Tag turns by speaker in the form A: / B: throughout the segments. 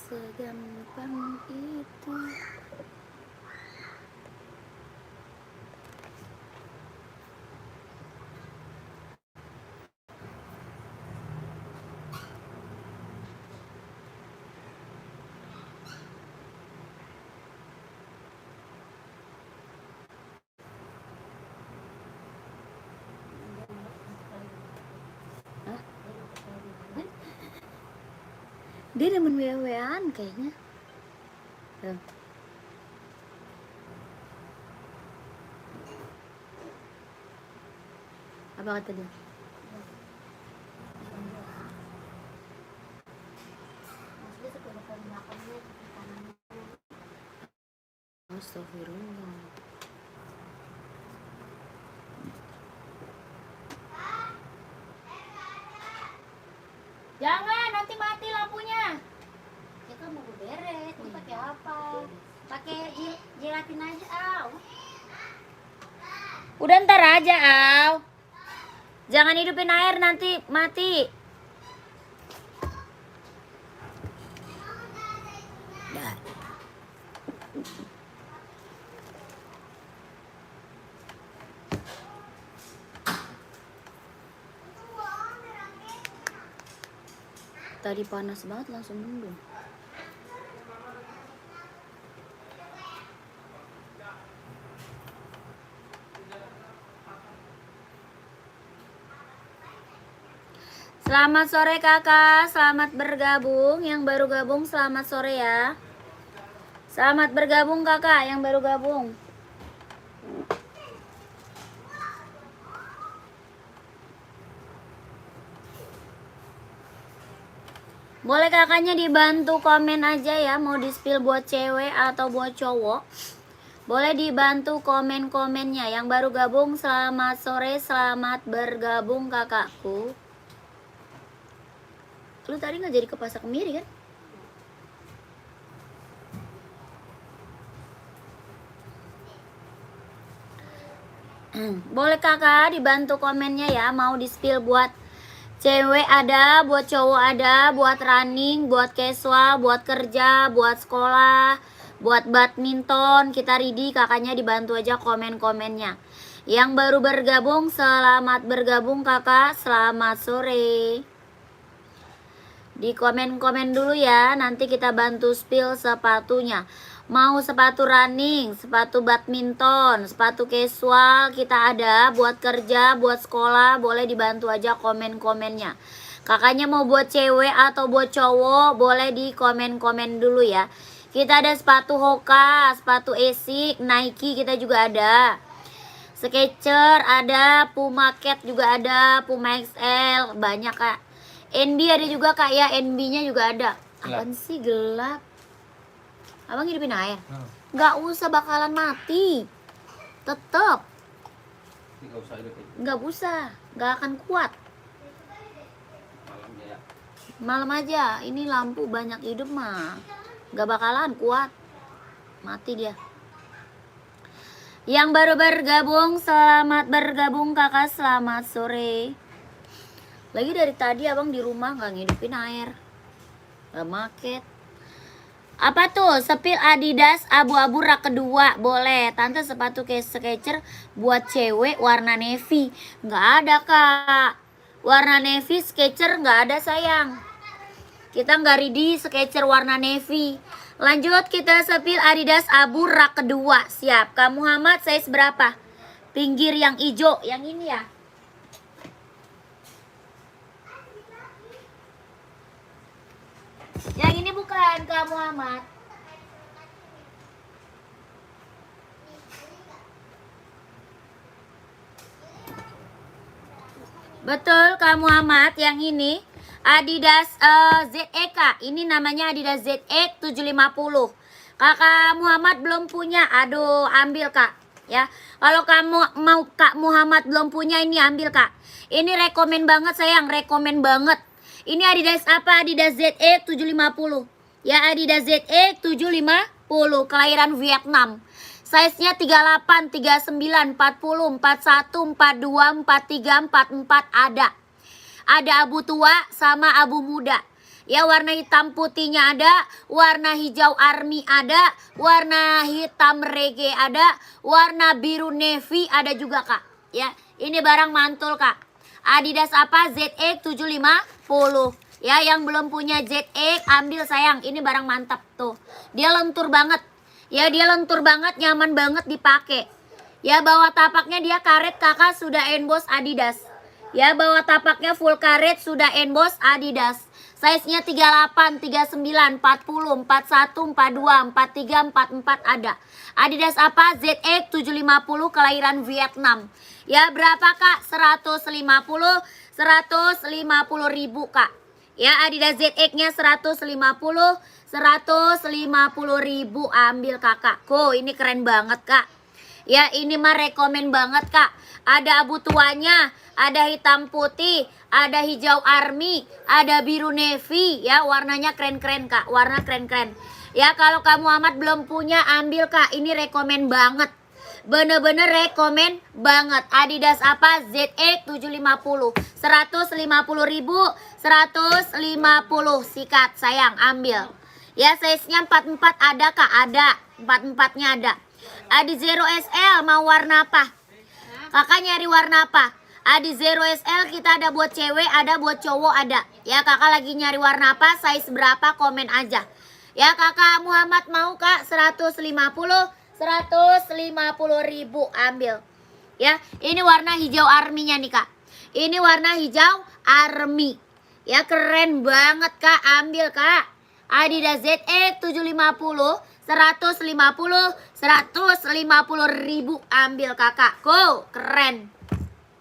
A: segampang itu. Dia demen wewean kayaknya. Tuh. Apa kata dia? Astagfirullah. Jangan, nanti mati lampunya.
B: Kita mau beres, ini pakai apa? Pakai jelatin aja, Aw.
A: Udah ntar aja, Aw. Jangan hidupin air nanti mati. Dah. Tadi panas banget langsung mendung. Selamat sore kakak, selamat bergabung. Yang baru gabung selamat sore ya. Selamat bergabung kakak yang baru gabung. Boleh kakaknya dibantu komen aja ya, mau di-spill buat cewek atau buat cowok. Boleh dibantu komen-komennya. Yang baru gabung selamat sore, selamat bergabung kakakku. Lu tadi nggak jadi ke Pasar Kemiri kan? Boleh kakak dibantu komennya ya, mau di-spill buat cewek ada, buat cowok ada, buat running, buat casual, buat kerja, buat sekolah, buat badminton, kita ready. Kakaknya dibantu aja komen-komennya. Yang baru bergabung selamat bergabung kakak, selamat sore. Di komen-komen dulu ya, nanti kita bantu spill sepatunya. Mau sepatu running, sepatu badminton, sepatu casual kita ada, buat kerja, buat sekolah, boleh dibantu aja komen-komennya. Kakaknya mau buat cewek atau buat cowok, boleh di komen-komen dulu ya. Kita ada sepatu Hoka, sepatu Asics, Nike kita juga ada. Skechers ada, Puma Cat juga ada, Puma XL, banyak kak. NB ada juga kak ya, NB-nya juga ada. Apaan sih gelap? Abang hidupin air? Nggak usah, bakalan mati. Tetep. Nggak usah, nggak akan kuat. Malam aja, ini lampu banyak hidup mah. Nggak bakalan kuat. Mati dia. Yang baru bergabung, selamat bergabung kakak, selamat sore. Lagi dari tadi abang di rumah nggak ngidupin air, nggak market. Apa tuh? Sepil Adidas abu-abu rak kedua, boleh. Tante sepatu Skechers buat cewek warna navy, nggak ada kak. Warna navy Skechers nggak ada sayang. Kita nggak ready Skechers warna navy. Lanjut kita sepil Adidas abu rak kedua, siap. Kak Muhammad size berapa? Pinggir yang hijau, yang ini ya. Yang ini bukan Kak Muhammad. Betul Kak Muhammad, yang ini Adidas ZEK. Ini namanya Adidas ZX 750. Kakak Muhammad belum punya, aduh ambil kak ya. Kalau kamu mau Kak Muhammad belum punya, ini ambil kak. Ini rekomen banget sayang, rekomen banget. Ini Adidas apa? Adidas ZX 750. Ya Adidas ZX 750, kelahiran Vietnam. Size-nya 38, 39, 40, 41, 42, 43, 44 ada. Ada abu tua sama abu muda. Ya, warna hitam putihnya ada, warna hijau army ada, warna hitam reggae ada, warna biru navy ada juga Kak. Ya, ini barang mantul Kak. Adidas apa? ZX 750. Ya, yang belum punya ZX ambil sayang. Ini barang mantap tuh. Dia lentur banget. Ya, dia lentur banget, nyaman banget dipakai. Ya, bawah tapaknya dia karet Kakak sudah emboss Adidas. Ya, bawah tapaknya full karet sudah emboss Adidas. Size-nya 38, 39, 40, 41, 42, 43, 44 ada. Adidas apa? ZX 750 kelahiran Vietnam. Ya, berapa Kak? 150 ribu Kak. Ya, Adidas ZX-nya 150 ribu ambil Kakak. Ini keren banget Kak. Ya, ini mah rekomen banget Kak. Ada abu tuanya, ada hitam putih, ada hijau army, ada biru navy. Ya, warnanya keren-keren Kak. Warna keren-keren. Ya, kalau kamu amat belum punya ambil Kak. Ini rekomen banget. Bener-bener rekomen banget. Adidas apa? ZX 750. 150 ribu, 150 sikat sayang ambil. Ya, size-nya 44 ada Kak, ada. 44-nya ada. Adi Zero SL mau warna apa? Kakak nyari warna apa? Adi Zero SL kita ada buat cewek, ada buat cowok ada. Ya, Kakak lagi nyari warna apa? Size berapa? Komen aja. Ya, Kakak Muhammad mau Kak 150 ribu ambil. Ya, ini warna hijau army-nya nih Kak. Ini warna hijau army. Ya, keren banget Kak, ambil Kak. Adidas ZX 750 150 ribu ambil Kakak. Keren.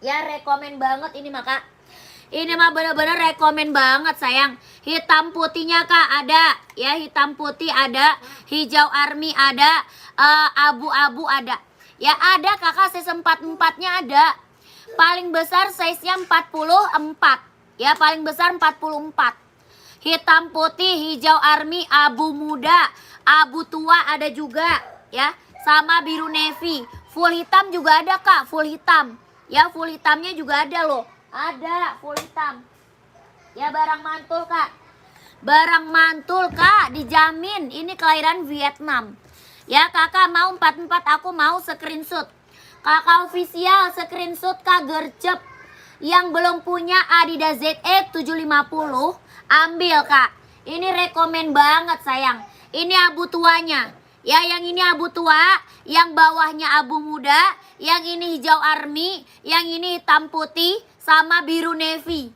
A: Ya, rekomen banget ini mah Kak. Ini mah bener-bener rekomen banget sayang. Hitam putihnya Kak ada. Ya, hitam putih ada, hijau army ada, abu-abu ada. Ya, ada Kakak size 44-nya ada. Paling besar size-nya 44. Ya, paling besar 44. Hitam putih, hijau army, abu muda, abu tua ada juga. Ya, sama biru navy. Full hitam juga ada Kak, full hitam. Ya, full hitamnya juga ada loh. Ada full hitam. Ya, barang mantul Kak. Barang mantul Kak, dijamin. Ini kelahiran Vietnam. Ya, Kakak mau 44, aku mau screenshot. Kakak official screenshot Kak, gercep. Yang belum punya Adidas ZX 750 ambil Kak. Ini rekomen banget sayang. Ini abu tuanya. Ya, yang ini abu tua, yang bawahnya abu muda, yang ini hijau army, yang ini hitam putih sama biru navy.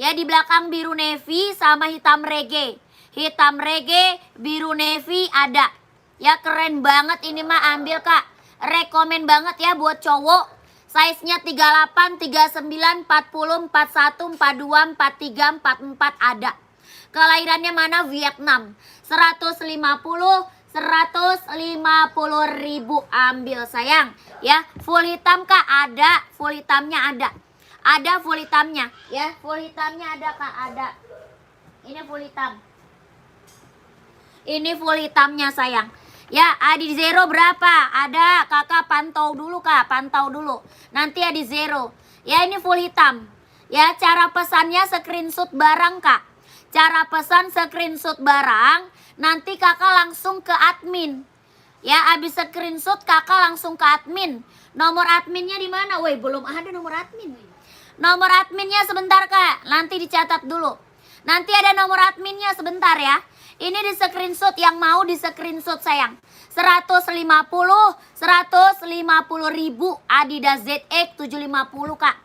A: Ya, di belakang biru navy sama hitam reggae. Hitam reggae, biru navy ada. Ya, keren banget ini mah ambil Kak. Rekomen banget ya buat cowok. Size-nya 38, 39, 40, 41, 42, 43, 44 ada. Kelahirannya mana? Vietnam. 150 ribu ambil sayang. Ya, full hitam Kak ada, full hitamnya ada. Ada full hitamnya, ya, full hitamnya ada Kak, ada. Ini full hitam. Ini full hitamnya sayang. Ya, Adi Zero berapa? Ada, Kakak pantau dulu Kak, pantau dulu. Nanti Adi Zero. Ya, ini full hitam. Ya, cara pesannya screenshot barang Kak. Cara pesan screenshot barang, nanti Kakak langsung ke admin. Ya, habis screenshot Kakak langsung ke admin. Nomor adminnya di mana? Woi, belum ada nomor admin. Nomor adminnya sebentar Kak, nanti dicatat dulu. Nanti ada nomor adminnya sebentar ya. Ini di screenshot, yang mau di screenshot sayang. 150 ribu Adidas ZX 750 Kak.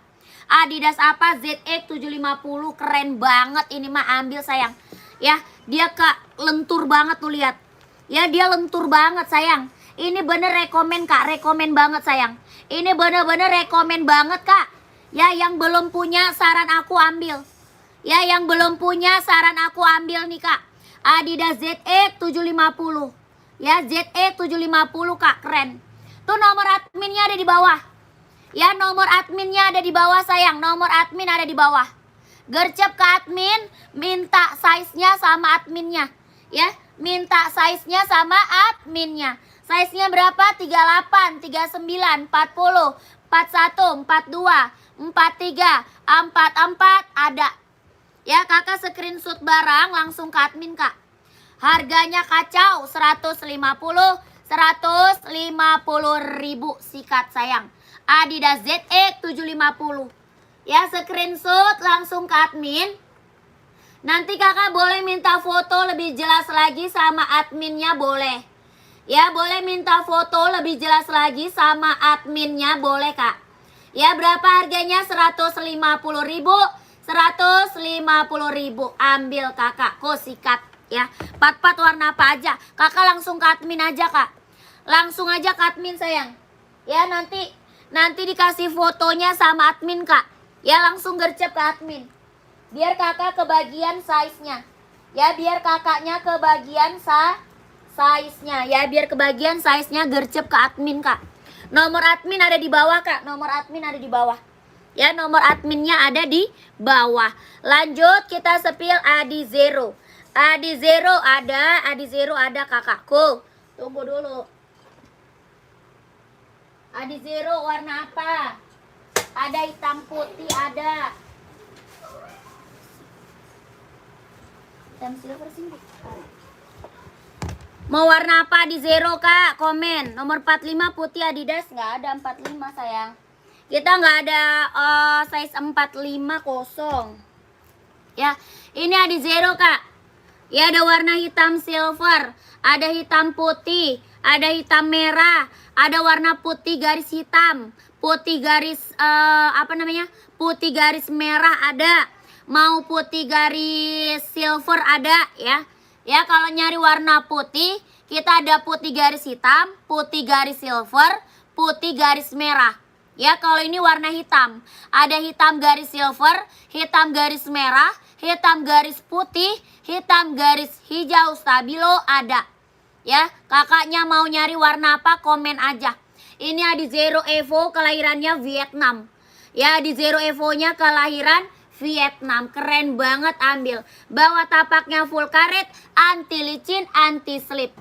A: Adidas apa? ZX 750, keren banget ini mah ambil sayang. Ya, dia Kak lentur banget tuh lihat. Ya, dia lentur banget sayang. Ini bener rekomen Kak, rekomen banget sayang. Ini bener-bener rekomen banget Kak. Ya, yang belum punya saran aku ambil. Ya, yang belum punya saran aku ambil nih Kak. Adidas ZX 750. Ya, ZX 750 Kak, keren. Tuh nomor adminnya ada di bawah. Ya, nomor adminnya ada di bawah sayang. Nomor admin ada di bawah. Gercep ke admin, minta size-nya sama adminnya. Ya, minta size-nya sama adminnya. Size-nya berapa? 38, 39, 40, 41, 42, 43, 44 ada. Ya kakak screenshot barang langsung ke admin kak. Harganya kacau 150 ribu sikat sayang. Adidas ZX 750. Ya screenshot langsung ke admin. Nanti kakak boleh minta foto lebih jelas lagi sama adminnya boleh. Ya boleh minta foto lebih jelas lagi sama adminnya boleh kak. Ya berapa harganya? 150 ribu. 150 ribu. Ambil kakak. Kok sikat ya. Pat-pat warna apa aja. Kakak langsung ke admin aja kak. Langsung aja ke admin sayang. Ya nanti dikasih fotonya sama admin kak. Ya langsung gercep ke admin. Biar kakak kebagian size-nya. Ya biar kakaknya kebagian size-nya. Ya biar kebagian size-nya gercep ke admin kak. Nomor admin ada di bawah kak. Nomor admin ada di bawah. Ya nomor adminnya ada di bawah. Lanjut kita spill Adi Zero. Adi Zero ada kakakku. Tunggu dulu. Adi Zero warna apa? Ada hitam putih ada. Hitam silver sih. Mau warna apa di Zero kak? Komen. Nomor 45 putih Adidas. Nggak ada 45 sayang. Kita nggak ada size 45 kosong. Ya ini ada Zero kak. Ya ada warna hitam silver. Ada hitam putih. Ada hitam merah. Ada warna putih garis hitam. Putih garis putih garis merah ada. Mau putih garis silver ada ya. Ya kalau nyari warna putih, kita ada putih garis hitam, putih garis silver, putih garis merah. Ya kalau ini warna hitam, ada hitam garis silver, hitam garis merah, hitam garis putih, hitam garis hijau stabilo ada. Ya kakaknya mau nyari warna apa komen aja. Ini Adi Zero Evo kelahirannya Vietnam. Ya Adi Zero Evo nya kelahiran Vietnam. Keren banget ambil. Bawah tapaknya full karet, anti licin, anti slip.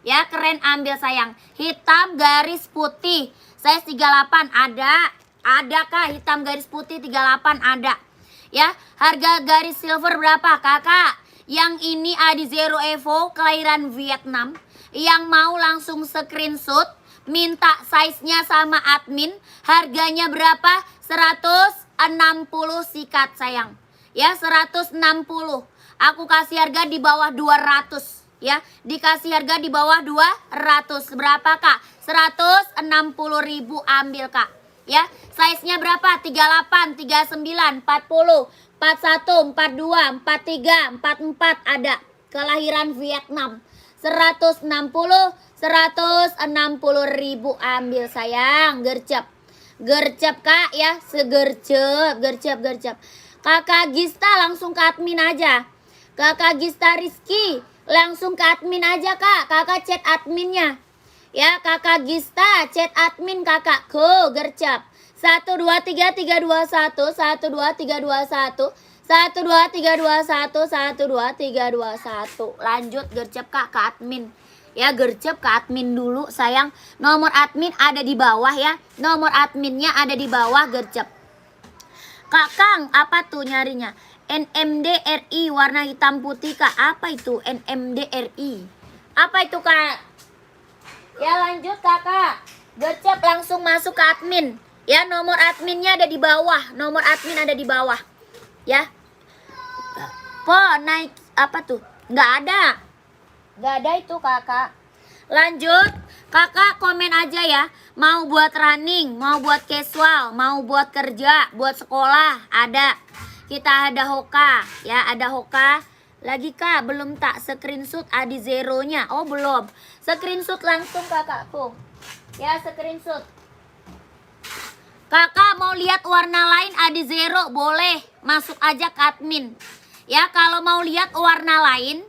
A: Ya keren ambil sayang. Hitam garis putih. Size 38 ada. Ada kak hitam garis putih 38 ada. Ya harga garis silver berapa kakak? Yang ini Adi Zero Evo kelahiran Vietnam. Yang mau langsung screenshot, minta size-nya sama admin. Harganya berapa? 160 sikat sayang. Ya 160. Aku kasih harga di bawah 200. Ya dikasih harga di bawah 200. Berapa kak? 160 ribu ambil kak. Ya size-nya berapa? 38, 39, 40, 41, 42, 43, 44 ada. Kelahiran Vietnam. 160 ribu ambil sayang. Gercep. Gercep kak ya. Segercep. Gercep. Kakak Gista langsung ke admin aja. Kakak Gista Rizky langsung ke admin aja kak. Kakak chat adminnya. Ya kakak Gista chat admin kakakku. Gercep. 1 2 3 3 2 1 1 2 3 2 1 1 2 3 2 1 1 2 3 2 1. Lanjut gercep kak ke admin. Ya gercep ke admin dulu sayang. Nomor admin ada di bawah ya. Nomor adminnya ada di bawah gercep. Kak Kang apa tuh nyarinya? NMD RI warna hitam putih kak. Apa itu NMD RI? Apa itu kak? Ya lanjut kakak. Gercep langsung masuk ke admin. Ya nomor adminnya ada di bawah. Nomor admin ada di bawah. Ya. Po naik apa tuh? Nggak ada. Nggak ada itu kakak. Lanjut. Kakak komen aja ya. Mau buat running, mau buat casual, mau buat kerja, buat sekolah. Ada. Kita ada Hoka. Ya ada Hoka. Lagi kak belum tak screenshot Adi Zero-nya. Oh belum. Screenshot langsung kakakku. Ya screenshot. Kakak mau lihat warna lain Adi Zero boleh masuk aja ke admin. Ya kalau mau lihat warna lain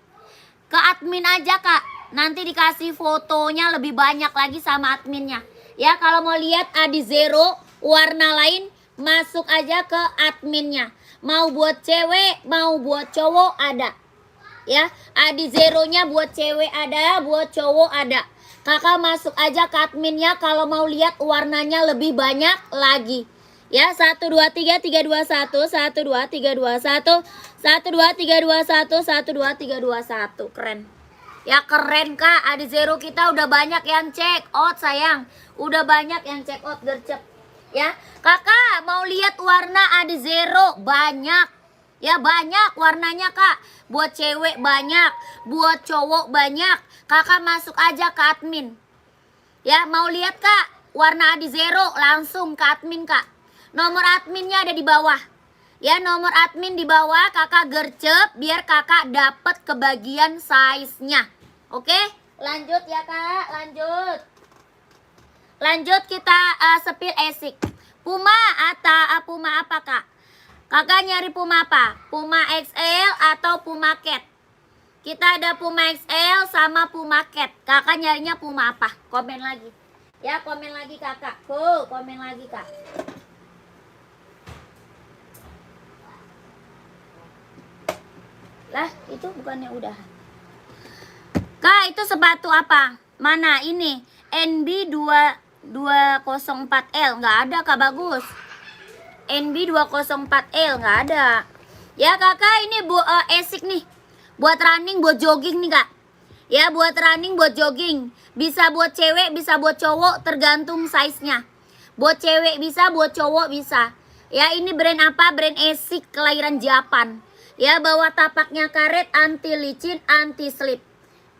A: ke admin aja kak. Nanti dikasih fotonya lebih banyak lagi sama adminnya. Ya kalau mau lihat Adi Zero warna lain masuk aja ke adminnya. Mau buat cewek mau buat cowok ada. Ya Adi Zero-nya buat cewek ada, buat cowok ada. Kakak masuk aja ke adminnya kalau mau lihat warnanya lebih banyak lagi. Ya, 1 2 3 3 2 1, 1 2 3 2 1, 1 2 3 2 1, 1 2 3 2 1. Keren. Ya keren Kak, Adi Zero kita udah banyak yang check out sayang. Udah banyak yang check out gercep. Ya, Kakak mau lihat warna Adi Zero banyak. Ya banyak warnanya Kak. Buat cewek banyak, buat cowok banyak. Kakak masuk aja ke admin. Ya, mau lihat Kak warna Adi Zero langsung ke admin Kak. Nomor adminnya ada di bawah. Ya, nomor admin di bawah, Kakak gercep biar Kakak dapat kebagian size-nya. Oke? Lanjut ya Kak, lanjut. Lanjut kita sepil esik. Puma atau Puma apa Kak? Kakak nyari Puma apa? Puma XL atau Puma Cat? Kita ada Puma XL sama Puma Cat. Kakak nyarinya Puma apa? Komen lagi. Ya, komen lagi Kakak. Komen lagi Kak. Lah, itu bukannya udah. Kak, itu sepatu apa? Mana ini? NB 204L. Nggak ada Kak, bagus. NB 204L nggak ada. Ya Kakak, ini esik nih. Buat running, buat jogging nih Kak. Ya, buat running, buat jogging. Bisa buat cewek, bisa buat cowok, tergantung size-nya. Buat cewek bisa, buat cowok bisa. Ya, ini brand apa? Brand esik kelahiran Japan. Ya, bawah tapaknya karet, anti licin, anti slip.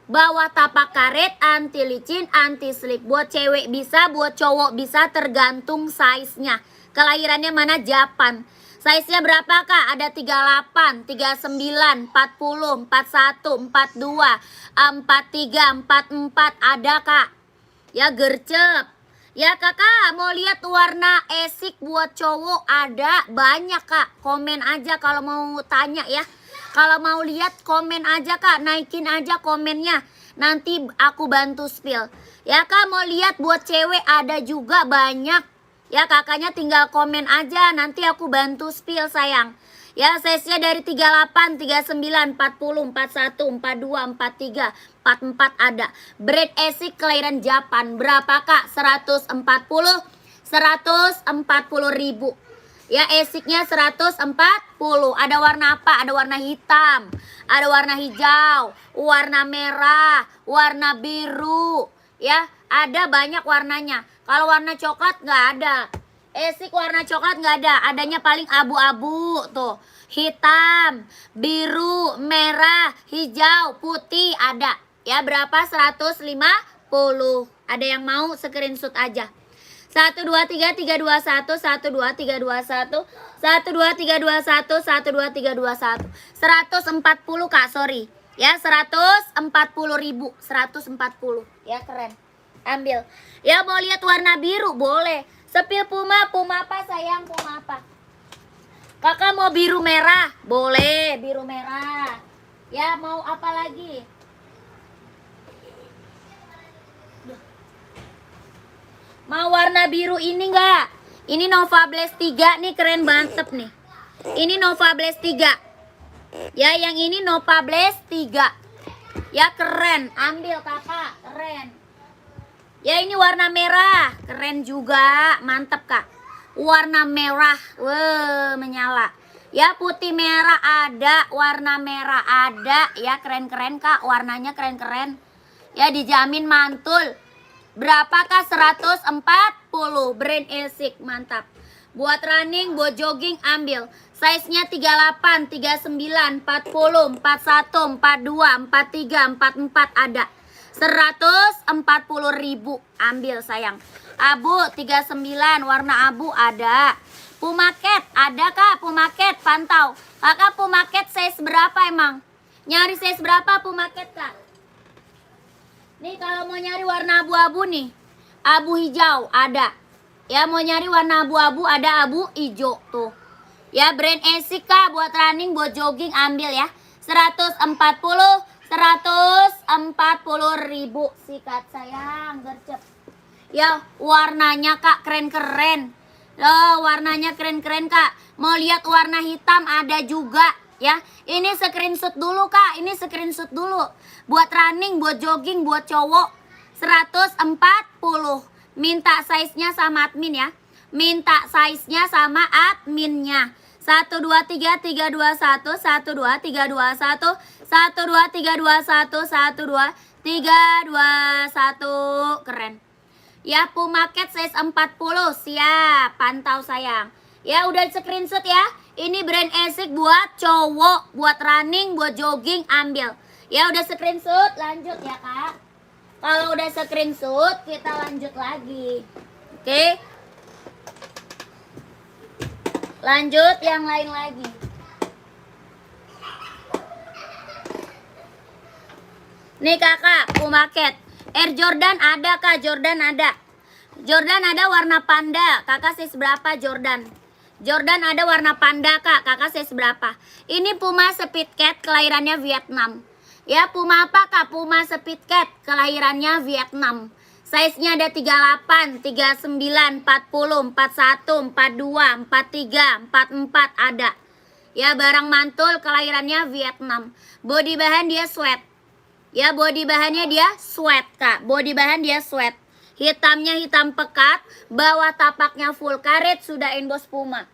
A: Bawah tapak karet, anti licin, anti slip. Buat cewek bisa, buat cowok bisa, tergantung size-nya. Kelahirannya mana? Japan. Size-nya berapa Kak? Ada 38, 39, 40, 41, 42, 43, 44 ada Kak. Ya gercep. Ya Kakak mau lihat warna esik buat cowok ada banyak Kak. Komen aja kalau mau tanya ya. Kalau mau lihat komen aja Kak. Naikin aja komennya. Nanti aku bantu spill. Ya Kak mau lihat buat cewek ada juga banyak. Ya kakaknya tinggal komen aja. Nanti aku bantu spill sayang. Ya size-nya dari 38, 39, 40, 41, 42, 43, 44 ada. Brand esik kelahiran Japan. Berapa Kak? 140 ribu. Ya esiknya 140. Ada warna apa? Ada warna hitam, ada warna hijau, warna merah, warna biru. Ya ada banyak warnanya. Kalau warna coklat nggak ada. Esik warna coklat nggak ada, adanya paling abu-abu tuh, hitam, biru, merah, hijau, putih ada. Ya berapa? 150. Ada yang mau screenshot aja. 1 2 3 3 2 1 1 2 3 2 1 1 2 3 2 1 1 2 3 2 1 140 Kak, sorry. Ya 140 ribu, 140. Ya keren. Ambil. Ya mau lihat warna biru boleh. Sepil Puma, Puma apa sayang? Puma apa? Kakak mau biru merah? Boleh, biru merah. Ya mau apa lagi? Mau warna biru ini enggak? Ini Nova Blaze 3 nih, keren banget nih. Ini Nova Blaze 3. Ya yang ini Nova Blaze 3. Ya keren, ambil kakak, keren. Ya ini warna merah, keren juga, mantep Kak. Warna merah, menyala. Ya putih merah ada, warna merah ada. Ya keren-keren Kak, warnanya keren-keren. Ya dijamin mantul. Berapa Kak? 140. Brand esik, mantap. Buat running, buat jogging ambil. Size-nya 38, 39, 40, 41, 42, 43, 44 ada. 140 ribu. Ambil sayang. Abu 39, warna abu ada. Puma Cat ada Kak, Puma Cat pantau. Kakak Puma Cat size berapa emang? Nyari size berapa Puma Cat Kak? Nih kalau mau nyari warna abu-abu nih, abu hijau ada. Ya mau nyari warna abu-abu ada abu hijau tuh. Ya brand esik Kak, buat running, buat jogging ambil ya. 140 ribu. Sikat sayang, gercep. Ya warnanya Kak keren-keren. Warnanya keren-keren Kak. Mau lihat warna hitam ada juga ya. Ini screenshot dulu Kak, ini screenshot dulu. Buat running, buat jogging, buat cowok 140. Minta size-nya sama admin ya. minta size-nya sama adminnya. 1 2 3 3 2 1 1 2 3 2 1 1 2 3 2 1 1 2 3 2 1. Keren. Ya, Puma Cat size 40. Siap, pantau sayang. Ya, udah screenshot ya. Ini brand Asics buat cowok, buat running, buat jogging, ambil. Ya, udah screenshot, lanjut ya, Kak. Kalau udah screenshot, kita lanjut lagi. Oke. Lanjut yang lain lagi. Nih kakak, Puma Cat. Air Jordan ada kak, Jordan ada. Jordan ada warna panda. Kakak size berapa Jordan? Jordan ada warna panda kak, kakak size berapa? Ini Puma Speed Cat, kelahirannya Vietnam. Ya, Puma apa kak? Puma Speed Cat, kelahirannya Vietnam. Size-nya ada 38, 39, 40, 41, 42, 43, 44 ada. Ya, barang mantul kelahirannya Vietnam. Body bahan dia sweat. Ya, body bahannya dia sweat, Kak. Body bahan dia sweat. Hitamnya hitam pekat, bawah tapaknya full karet sudah emboss Puma.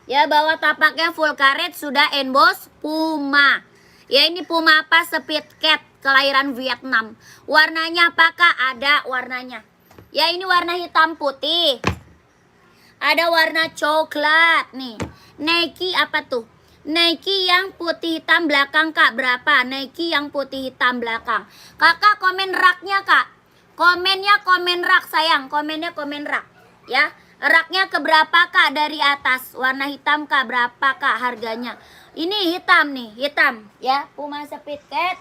A: Ya, bawah tapaknya full karet sudah emboss Puma. Ya, ini Puma apa? Speed Cat, kelahiran Vietnam. Warnanya apakah? Ada warnanya. Ya, ini warna hitam putih. Ada warna coklat nih. Nike apa tuh? Nike yang putih hitam belakang kak, berapa? Nike yang putih hitam belakang. Kakak komen raknya kak. Komennya komen rak sayang. Komennya komen rak. Ya, raknya keberapa kak dari atas? Warna hitam kak, berapa kak harganya? Ini hitam nih, hitam ya. Puma Speed Cat,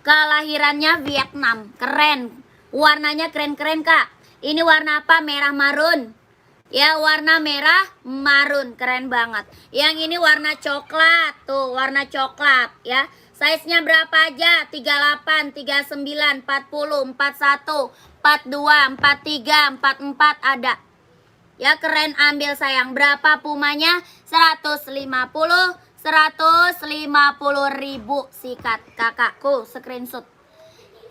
A: kelahirannya Vietnam. Keren. Warnanya keren-keren kak. Ini warna apa? Merah marun. Ya, warna merah marun. Keren banget. Yang ini warna coklat. Tuh, warna coklat ya. Size-nya berapa aja? 38, 39, 40, 41, 42, 43, 44 ada. Ya, keren, ambil sayang. Berapa Pumanya? 150. 150 ribu. Sikat kakakku, screenshot.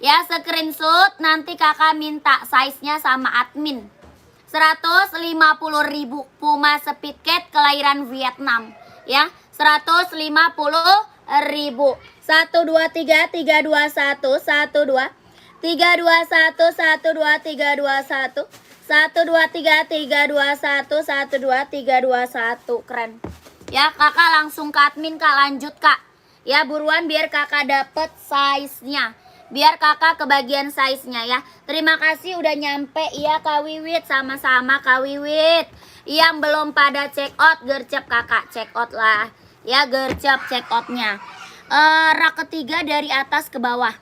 A: Ya, screenshot, nanti kakak minta size-nya sama admin. 150 ribu. Puma Speed Cat, kelahiran Vietnam. Ya, 150 ribu. 1 2 3 3 2 1 1 2 3 2 1 1 2 3 2 1 1 2 3 3 2 1 1 2 3 2 1. Keren. Ya, kakak langsung ke admin kak, lanjut kak. Ya, buruan biar kakak dapet size-nya. Biar kakak kebagian size-nya ya. Terima kasih udah nyampe ya Kak Wiwit. Sama-sama Kak Wiwit. Yang belum pada check out, gercep kakak, check out lah. Ya, gercep check outnya. Rak ketiga dari atas ke bawah.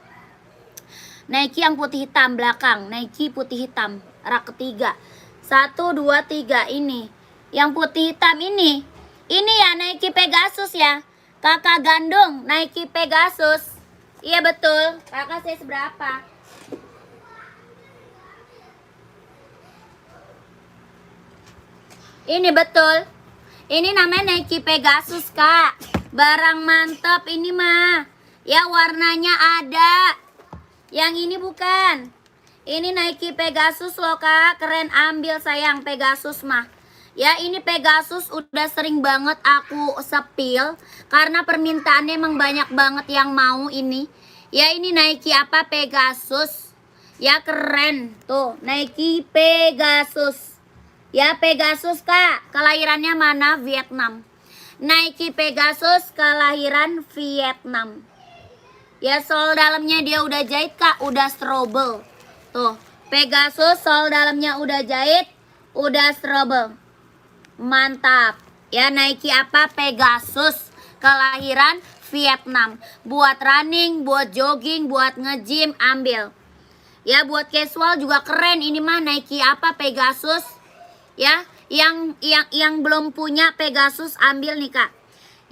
A: Nike yang putih hitam belakang. Nike putih hitam. Rak ketiga. 1, 2, 3 ini. Yang putih hitam ini. Ini ya Nike Pegasus ya. Kakak gandung Nike Pegasus. Iya betul. Kakak size berapa? Ini betul. Ini namanya Nike Pegasus kak. Barang mantap ini mah. Ya, warnanya ada. Yang ini bukan. Ini Nike Pegasus loh kak. Keren, ambil sayang Pegasus mah. Ya, ini Pegasus udah sering banget aku sepil. Karena permintaannya emang banyak banget yang mau ini. Ya, ini Nike apa? Pegasus. Ya, keren. Tuh, Nike Pegasus. Ya, Pegasus kak. Kelahirannya mana? Vietnam. Nike Pegasus kelahiran Vietnam. Ya, sol dalamnya dia udah jahit kak. Udah strobel. Tuh, Pegasus sol dalamnya udah jahit. Udah strobel. Mantap. Ya, Nike apa? Pegasus kelahiran Vietnam. Buat running, buat jogging, buat nge-gym, ambil. Ya, buat casual juga keren. Ini mah Nike apa? Pegasus. Ya, yang belum punya Pegasus ambil nih kak.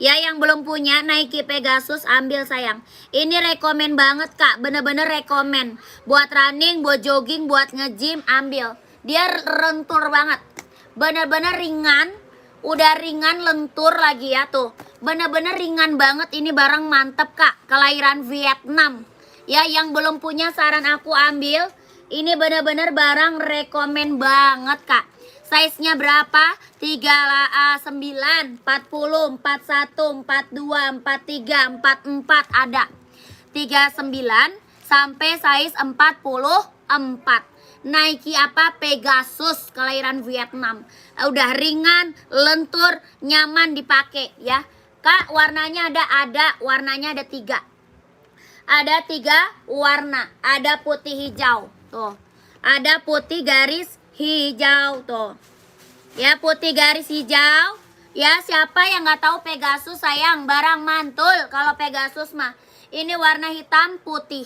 A: Ya, yang belum punya Nike Pegasus ambil sayang. Ini rekomen banget kak. Bener-bener rekomen. Buat running, buat jogging, buat nge-gym, ambil. Dia lentur banget. Bener-bener ringan. Udah ringan, lentur lagi ya tuh. Bener-bener ringan banget. Ini barang mantep kak. Kelahiran Vietnam. Ya, yang belum punya saran aku ambil. Ini bener-bener barang rekomen banget kak. Size-nya berapa? 39, 40, 41, 42, 43, 44 ada. 39 sampai size 44. Nike apa? Pegasus kelahiran Vietnam. Udah ringan, lentur, nyaman dipakai ya. Kak, warnanya ada warnanya ada 3. Ada 3 warna. Ada putih hijau. Tuh. Ada putih garis hijau tuh. Ya, putih garis hijau. Ya, siapa yang nggak tahu Pegasus sayang, barang mantul kalau Pegasus mah. Ini warna hitam putih.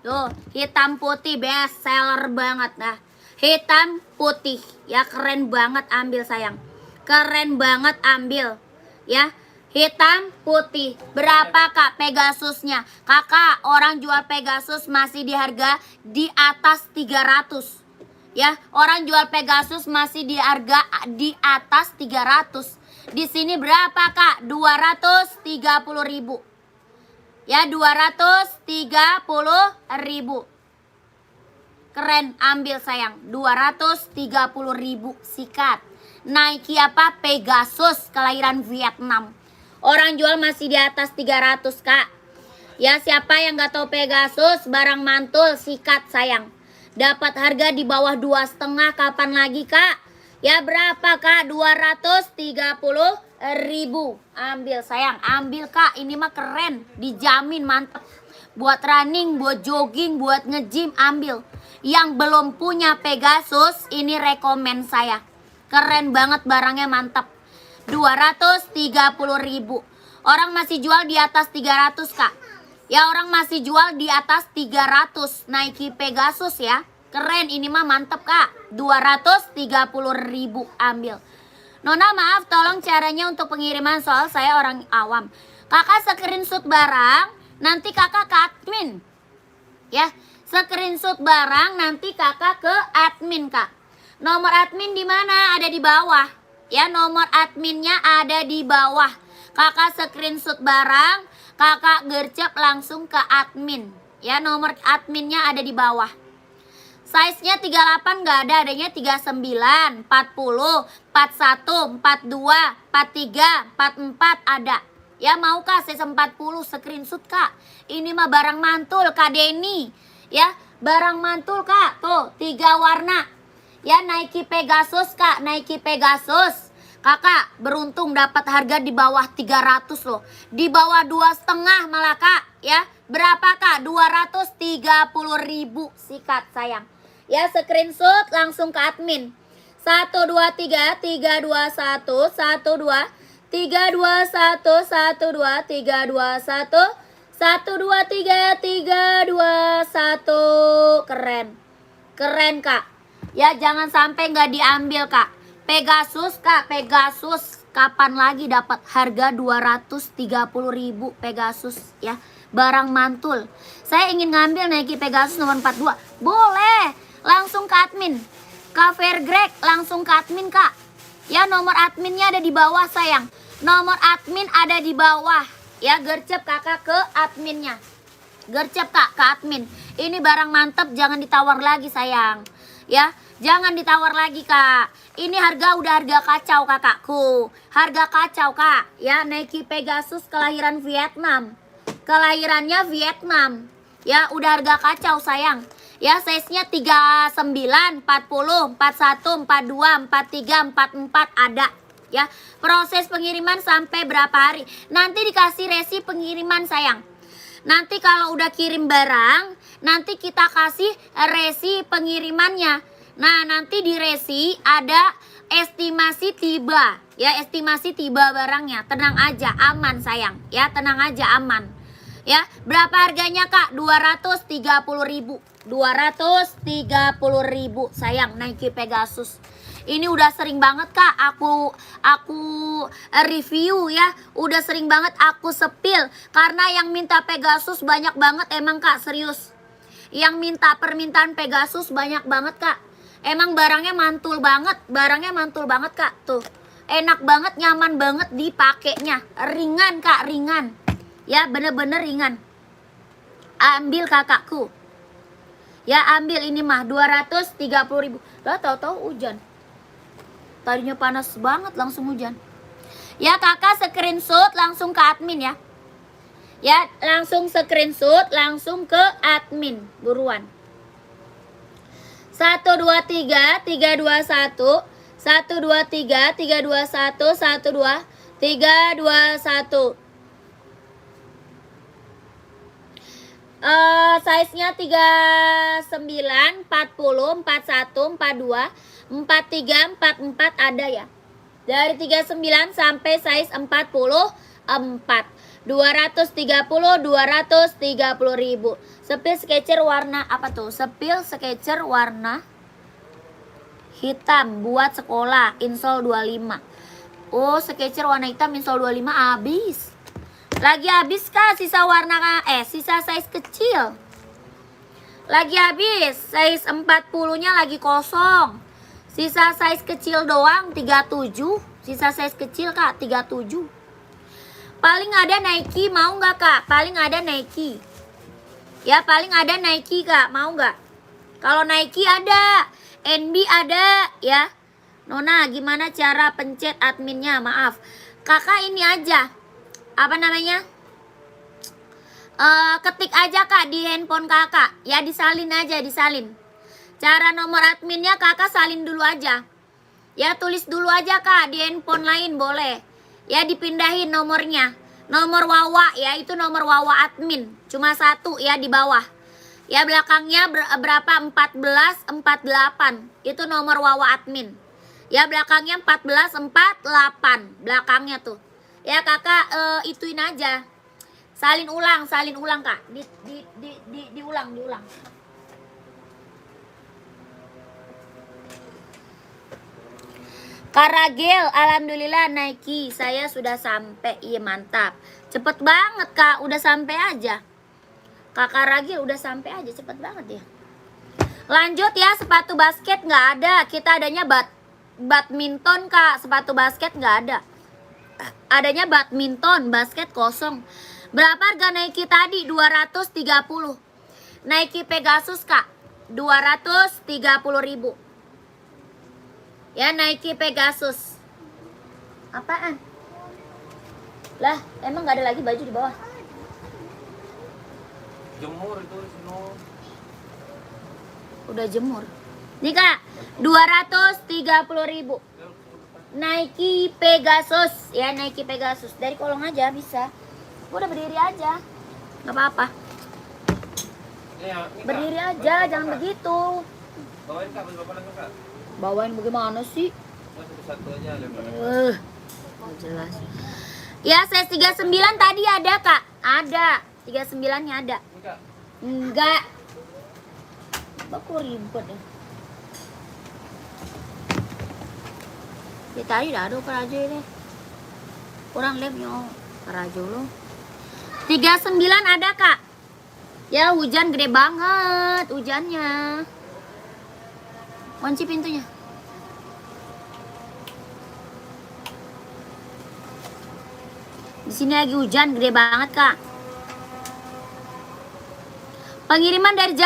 A: Tuh, hitam putih best seller banget dah. Hitam putih. Ya, keren banget ambil sayang. Keren banget ambil. Ya. Hitam putih. Berapa kak Pegasusnya? Kakak, orang jual Pegasus masih di harga di atas 300. Ya, orang jual Pegasus masih di harga di atas 300. Di sini berapa kak? 230.000. Ya, 230.000. Keren, ambil sayang. 230.000 sikat. Nike apa? Pegasus kelahiran Vietnam. Orang jual masih di atas 300 kak. Ya, siapa yang gak tahu Pegasus, barang mantul, sikat sayang. Dapat harga di bawah 2,5, kapan lagi kak? Ya, berapa kak? 230.000. Ambil sayang, ambil kak. Ini mah keren, dijamin mantap. Buat running, buat jogging, buat nge-gym, ambil. Yang belum punya Pegasus, ini rekomen saya. Keren banget, barangnya mantap. 230.000. Orang masih jual di atas 300 kak. Ya, orang masih jual di atas 300 Nike Pegasus ya. Keren, ini mah mantep kak. 230.000 ambil. Nona maaf, tolong caranya untuk pengiriman, soal saya orang awam. Kakak screenshot barang, nanti kakak ke admin. Ya, screenshot barang nanti kakak ke admin kak. Nomor admin di mana? Ada di bawah. Ya, nomor adminnya ada di bawah. Kakak screenshot barang, kakak gercep langsung ke admin. Ya, nomor adminnya ada di bawah. Size-nya 38 nggak ada, adanya 39, 40, 41, 42, 43, 44 ada. Ya, mau kak size 40 screenshot kak. Ini mah barang mantul Kak Denny. Ya, barang mantul kak. Tuh, 3 warna. Ya, Nike Pegasus kak, Nike Pegasus. Kakak beruntung dapat harga di bawah 300 loh. Di bawah 2,5 malah kak. Ya, berapa kak? 230.000 sikat sayang. Ya, screenshot langsung ke admin. 1 2 3 3 2 1 1 2 3 2 1 1 2 3 2 1 1 2 3 3 2 1. Keren. Keren kak. Ya, jangan sampai nggak diambil kak. Pegasus kak, Pegasus. Kapan lagi dapat harga 230.000 Pegasus ya. Barang mantul. Saya ingin ngambil Nike Pegasus nomor 42. Boleh. Langsung ke admin. Ke Fairgreg, langsung ke admin kak. Ya, nomor adminnya ada di bawah sayang. Nomor admin ada di bawah. Ya, gercep kakak ke adminnya. Gercep kak ke admin. Ini barang mantep, jangan ditawar lagi sayang. Ya, jangan ditawar lagi kak. Ini harga udah harga kacau kakakku. Harga kacau kak. Ya, Nike Pegasus kelahiran Vietnam. Kelahirannya Vietnam. Ya, udah harga kacau sayang. Ya, size-nya 39, 40, 41, 42, 43, 44 ada. Ya, proses pengiriman sampai berapa hari? Nanti dikasih resi pengiriman sayang. Nanti kalau udah kirim barang, nanti kita kasih resi pengirimannya. Nah, nanti di resi ada estimasi tiba. Ya, estimasi tiba barangnya. Tenang aja, aman sayang. Ya, tenang aja, aman. Ya, berapa harganya kak? 230.000. 230.000 sayang, Nike Pegasus. Ini udah sering banget kak aku review ya. Udah sering banget aku sepil. Karena yang minta Pegasus banyak banget emang kak, serius. Yang minta permintaan Pegasus banyak banget kak. Emang barangnya mantul banget. Barangnya mantul banget kak. Tuh, enak banget, nyaman banget dipakainya. Ringan kak, ringan. Ya, bener-bener ringan. Ambil kakakku. Ya ambil ini mah 230.000. Lah tahu-tahu hujan. Tadinya panas banget langsung hujan. Ya kakak screenshot langsung ke admin ya. Ya langsung screenshot langsung ke admin buruan. 123 321 123 321 12 321. Size-nya 39, 40, 41, 42, 43, 44 ada ya. Dari 39 sampai size 44. 230.000. Sepil Skechers warna apa tuh? Sepil Skechers warna hitam buat sekolah, insole 25. Oh, Skechers warna hitam insole 25 habis. Lagi habis kah sisa warna sisa size kecil? Lagi habis, size 40-nya lagi kosong. Sisa size kecil doang 37. Sisa size kecil Kak 37. Paling ada Nike, mau nggak Kak? Paling ada Nike. Ya, paling ada Nike Kak, mau nggak? Kalau Nike ada, NB ada ya. Nona, gimana cara pencet adminnya? Maaf. Kakak ini aja. Apa namanya? Ketik aja Kak di handphone Kakak. Ya, disalin aja, disalin. Cara nomor adminnya Kakak salin dulu aja. Ya, tulis dulu aja Kak di handphone lain boleh. Ya, dipindahin nomornya. Nomor Wawa ya, itu nomor Wawa admin. Cuma satu ya di bawah. Ya, belakangnya berapa? 14 48. Itu nomor Wawa admin. Ya, belakangnya 14 48. Belakangnya tuh. Ya, Kakak ituin aja. Salin ulang Kak. Diulang. Karagel, alhamdulillah Nike saya sudah sampai. Iya mantap. Cepet banget Kak, udah sampai aja. Kak Karagel udah sampai aja, cepet banget ya. Lanjut ya, sepatu basket nggak ada. Kita adanya badminton Kak, sepatu basket nggak ada. Adanya badminton, basket kosong. Berapa harga Nike tadi? 230. Nike Pegasus Kak, 230.000. Ya, Nike Pegasus. Apaan? Lah, emang gak ada lagi baju di bawah?
C: Jemur itu semua.
A: Udah jemur. Nih Kak, 230.000. Nike Pegasus. Ya, Nike Pegasus. Dari kolong aja bisa. Udah berdiri aja. Gak apa-apa.
C: Ya,
A: Berdiri aja, jangan begitu.
C: Bawain Kak, baju bapak Kak.
A: Bawain bagaimana sih?
C: Satu aja lempar.
A: Gak jelas. Ya, size 39 tadi ada Kak. Ada. 39-nya ada.
C: Enggak.
A: Enggak. Baku ribet ya. Ya tadi dah ada kerajo ini. Kurang lemnya kerajo lo. 39 ada Kak. Ya, hujan gede banget hujannya. Kunci pintunya. Di sini lagi hujan gede banget Kak. Pengiriman dari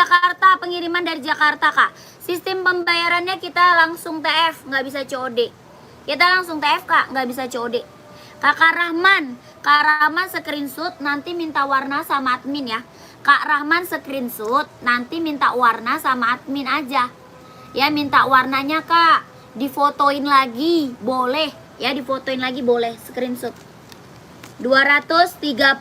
A: Jakarta Kak. Sistem pembayarannya kita langsung TF, nggak bisa COD. Kita langsung TF Kak, nggak bisa COD. Kak Rahman screenshot nanti minta warna sama admin ya. Kak Rahman screenshot nanti minta warna sama admin aja. Ya, minta warnanya Kak. Difotoin lagi boleh. Ya, difotoin lagi boleh. Screenshot 230.000.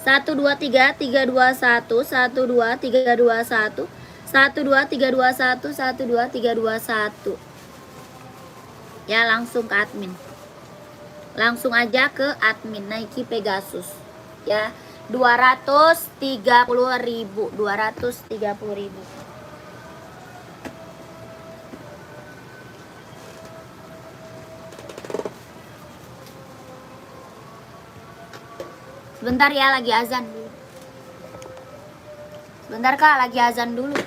A: 123 321 12321 12321 12321. Ya, langsung ke admin. Langsung aja ke admin Nike Pegasus. Ya, 230.000. 230.000. Sebentar ya, lagi azan dulu. Sebentar Kak, lagi azan dulu.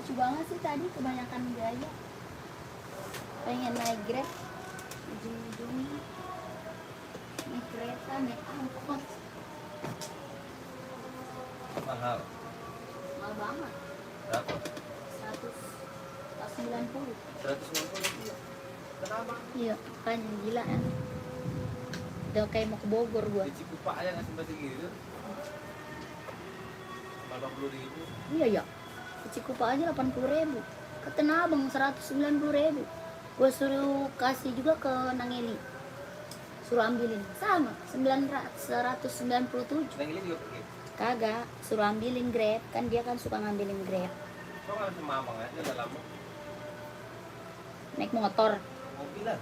A: lucu banget sih tadi, kebanyakan gaya. Pengen naik Grab, ujung-ujungnya naik kereta, naik angkot.
C: Mahal.
A: Mahal banget.
C: Berapa?
A: 190.
C: 190. Kenapa?
A: Iya, makanya gila ya. Udah kayak mau ke Bogor gua.
C: Di Cikupa aja nggak sampai segitu. 80.000.
A: Iya ya. Ke Cikupa aja 80.000. Ke Tanah Abang 190.000. Gua suruh kasih juga ke Nangeli. Suruh ambilin. Sama, 197.
C: Neng ini juga pergi.
A: Kagak, suruh ambilin Grab. Kan dia kan suka ngambilin Grab.
C: Kok nggak sama abang aja udah lama?
A: Naik motor.
C: Mobil lah.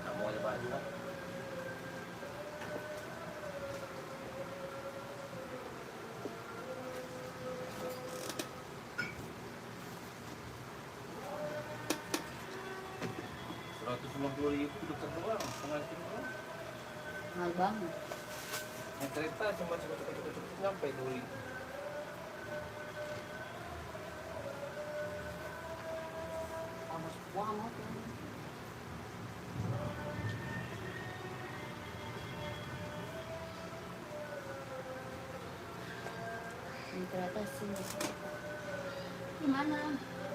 C: Kamu aja banyak. Rp150.000 dekat doang, setengah jam doang.
A: Mahal banget.
C: Naik kereta cuma cepet-cepet nyampe 2.000.
A: Awas banget. Ini ternyata sini. Gimana?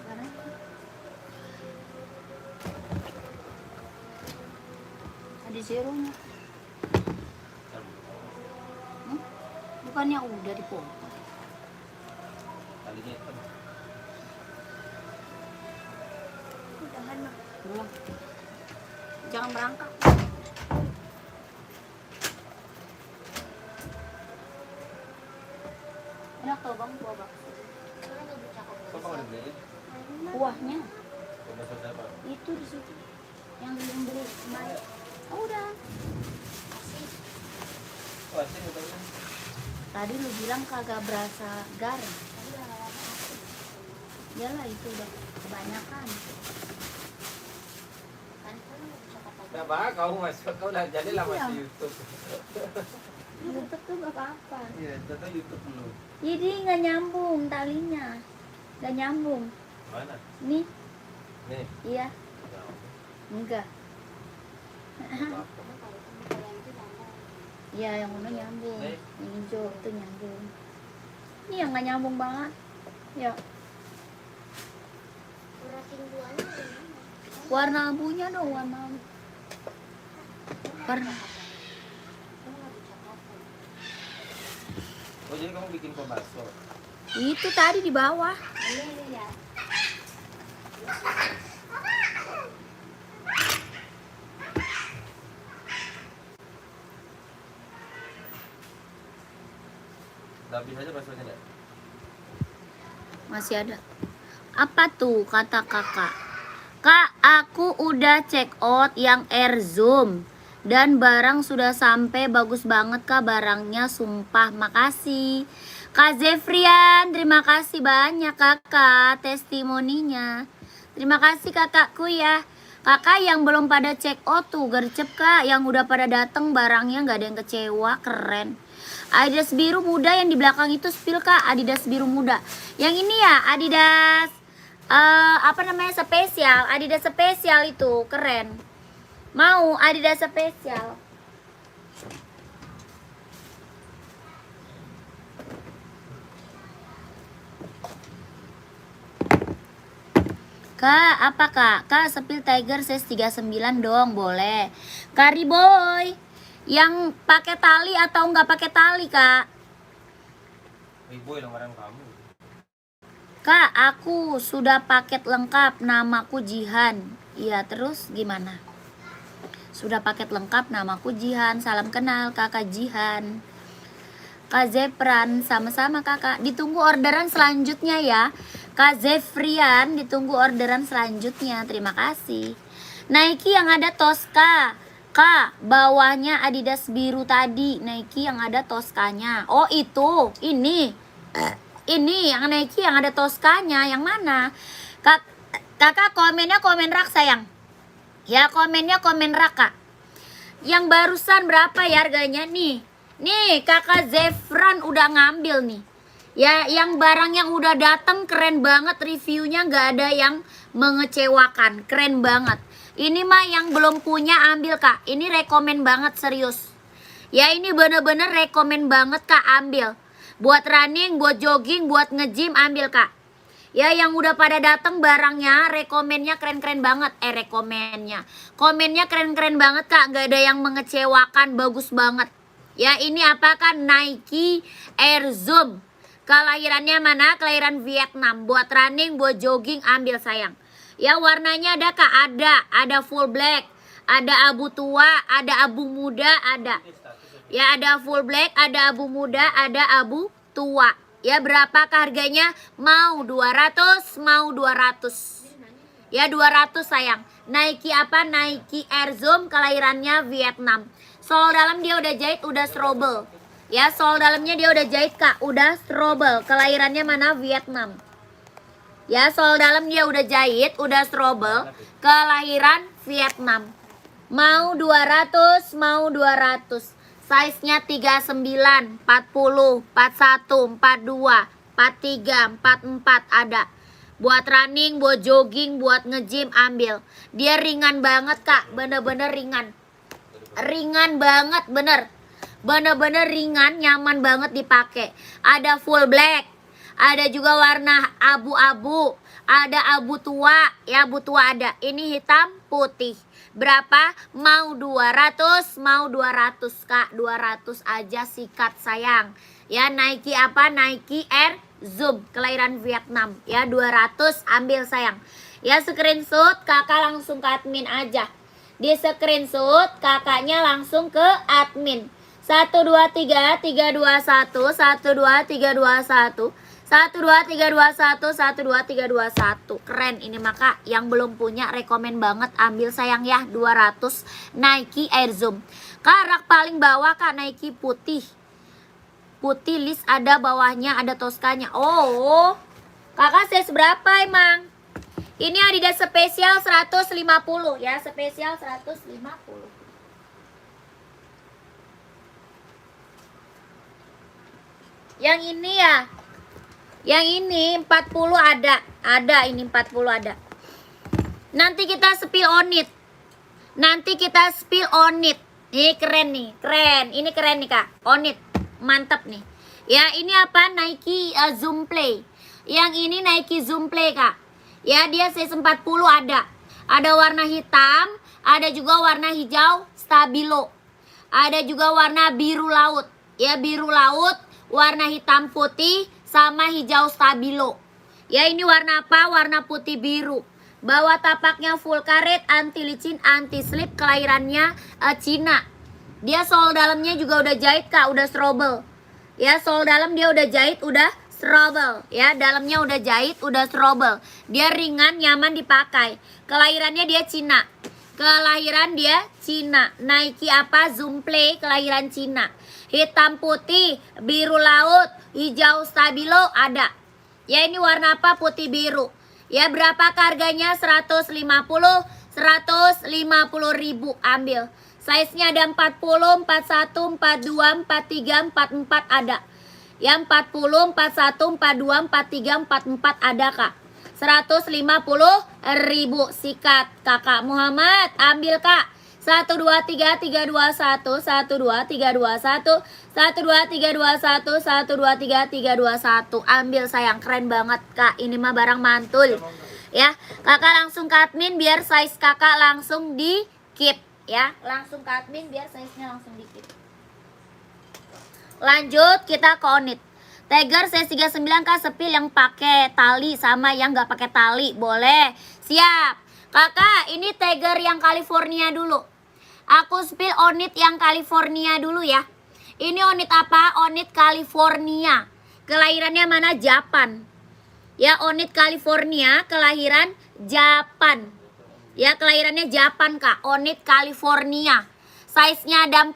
A: Mana? Ada zeronya. Bukannya udah dipotong.
C: Kalinya hitam.
B: Udahan mah.
A: Belum. Jangan merangkak. Enak tau bang buah bakso.
B: Soalnya nggak bercakap.
C: Kok kamu ada beli?
A: Buahnya
C: Coba saja apa?
A: itu di situ. Yang belum beli kemarin. Oh, udah.
C: Wah, sih udah.
A: Tadi lu bilang kagak berasa garam.
B: Tadi lama-lama asik.
A: Yalah itu udah kebanyakan.
B: Kan nggak bercakap aja.
C: Nah, bah, kau masuk, kau udah jadi lah
A: Iya.
C: masih YouTube.
A: YouTube tuh gak apa-apa.
C: Iya, tetap YouTube dulu.
A: Jadi nggak nyambung talinya. Nggak nyambung.
C: Mana?
A: Nih,
C: Nih.
A: iya,
C: Ya,
A: enggak.
C: apa?
B: Karena kalau kamu yang itu tambah.
A: Iya, yang mana nyambung.
C: Nih.
A: Yang hijau itu nyambung. Ini yang nggak nyambung banget. Ya,
B: Urasin duanya dari mana?
A: warna abunya dong, warna abu. Warna.
B: Kamu nggak bercakap.
C: Oh, jadi kamu bikin kue bakso?
A: Itu tadi di bawah.
B: Iya iya ya.
C: Udah habis aja baksonya enggak?
A: Masih ada. Apa tuh kata kakak? Kak, aku udah check out yang Air Zoom. Dan barang sudah sampai, bagus banget kak barangnya, sumpah. Makasih Kak Zefrian, terima kasih banyak kakak testimoninya. Terima kasih kakakku ya. Kakak yang belum pada check out tuh gercep kak. Yang udah pada dateng barangnya nggak ada yang kecewa, keren. Adidas biru muda yang di belakang itu spill kak, Adidas biru muda. Yang ini ya Adidas apa namanya spesial, Adidas spesial itu keren. Mau Adidas spesial. Kak, apa kak? Kak, sepil Tiger size 39 dong, boleh. Kariboy, yang pakai tali atau nggak pakai tali kak?
C: Riboy lamaran kamu.
A: Kak, aku sudah paket lengkap, namaku Jihan. Iya, terus gimana? Sudah paket lengkap, namaku Jihan. Salam kenal kakak Jihan. Kak Zefran, sama-sama kakak. Ditunggu orderan selanjutnya ya. Kak Zefrian, ditunggu orderan selanjutnya. Terima kasih. Nike yang ada Tosca. Kak, bawahnya Adidas biru tadi. Nike yang ada Toscanya. Oh itu, ini. Ini yang Nike yang ada Toscanya. Yang mana? Kakak komennya komen rak sayang. Ya komennya komen rak kak. Yang barusan berapa ya harganya nih? Nih kakak Zefran udah ngambil nih. Ya, yang barang yang udah datang keren banget, reviewnya nggak ada yang mengecewakan, keren banget. Ini mah yang belum punya ambil kak, ini rekomen banget serius. Ya ini bener-bener rekomen banget kak, ambil. Buat running, buat jogging, buat nge-gym ambil kak. Ya yang udah pada datang barangnya, rekomennya keren-keren banget. Komennya keren-keren banget kak, nggak ada yang mengecewakan, bagus banget. Ya ini apa kan, Nike Air Zoom. Kelahirannya mana? Kelahiran Vietnam. Buat running, buat jogging ambil sayang. Ya warnanya ada kak, ada full black, ada abu tua, ada abu muda, ada. Ya ada full black, ada abu muda, ada abu tua. Ya berapa harganya? Mau 200, mau 200. Ya 200 sayang. Nike apa? Nike Air Zoom, kelahirannya Vietnam. Sol dalam dia udah jahit, udah strobel. Ya sol dalamnya dia udah jahit kak, udah strobel. Kelahirannya mana? Vietnam. Ya sol dalam dia udah jahit, udah strobel. Kelahiran Vietnam. Mau 200, mau 200. Size-nya 39, 40, 41, 42, 43, 44 ada. Buat running, buat jogging, buat nge-gym ambil. Dia ringan banget kak, bener-bener ringan. Ringan banget, bener-bener ringan, nyaman banget dipakai. Ada full black, ada juga warna abu-abu, ada abu tua, ya abu tua ada. Ini hitam putih. Berapa? Mau 200, mau 200 kak, 200 aja sikat sayang. Ya Nike apa? Nike Air Zoom, kelahiran Vietnam. Ya 200 ambil sayang. Ya screenshot kakak langsung ke admin aja. Di screenshot kakaknya langsung ke admin. 123 321 12321 12321 12321. Keren ini maka yang belum punya rekomen banget ambil sayang ya, 200 Nike Air Zoom. Karak paling bawah kak, Nike putih. Putih list ada bawahnya, ada toskanya. Oh kakak size berapa emang? Ini Adidas spesial 150 ya, spesial 150. Yang ini ya, yang ini 40 ada ini 40 ada. Nanti kita spill on it. Ini keren nih, keren. Ini keren nih kak, on it, mantap nih. Ya ini apa? Nike Zoom Play. Yang ini Nike Zoom Play kak. Ya dia size 40 ada. Ada warna hitam, ada juga warna hijau stabilo. Ada juga warna biru laut. Ya biru laut, warna hitam putih sama hijau stabilo. Ya ini warna apa? Warna putih biru. Bawah tapaknya full karet, anti licin, anti slip, kelahirannya Cina. Dia sol dalamnya juga udah jahit kak, udah strobel. Ya sol dalam dia udah jahit, udah strobel. Ya dalamnya udah jahit, udah strobel. Dia ringan, nyaman dipakai. Kelahirannya dia Cina. Kelahiran dia Cina. Nike apa? Zoom Play, kelahiran Cina. Hitam putih, biru laut, hijau stabilo ada. Ya ini warna apa? Putih biru. Ya berapa harganya? 150 ribu ambil. Size-nya ada 40, 41, 42, 43, 44 ada. Yang 40, 41, 42, 43, 44 ada kak. 150.000 sikat kakak Muhammad, ambil kak. 123 321 12321 12321 12321 ambil sayang, keren banget kak, ini mah barang mantul ya. Kakak langsung ke admin biar size kakak langsung di keep ya, langsung ke admin biar size nya langsung di keep. Lanjut kita ke Onit. Tiger C39 kak, sepil yang pakai tali sama yang nggak pakai tali boleh. Siap kakak, ini Tiger yang California dulu. Aku spill Onit yang California dulu ya. Ini Onit apa? Onit California. Kelahirannya mana? Japan. Ya Onit California, kelahiran Japan. Ya kelahirannya Japan kak. Onit California. Size-nya ada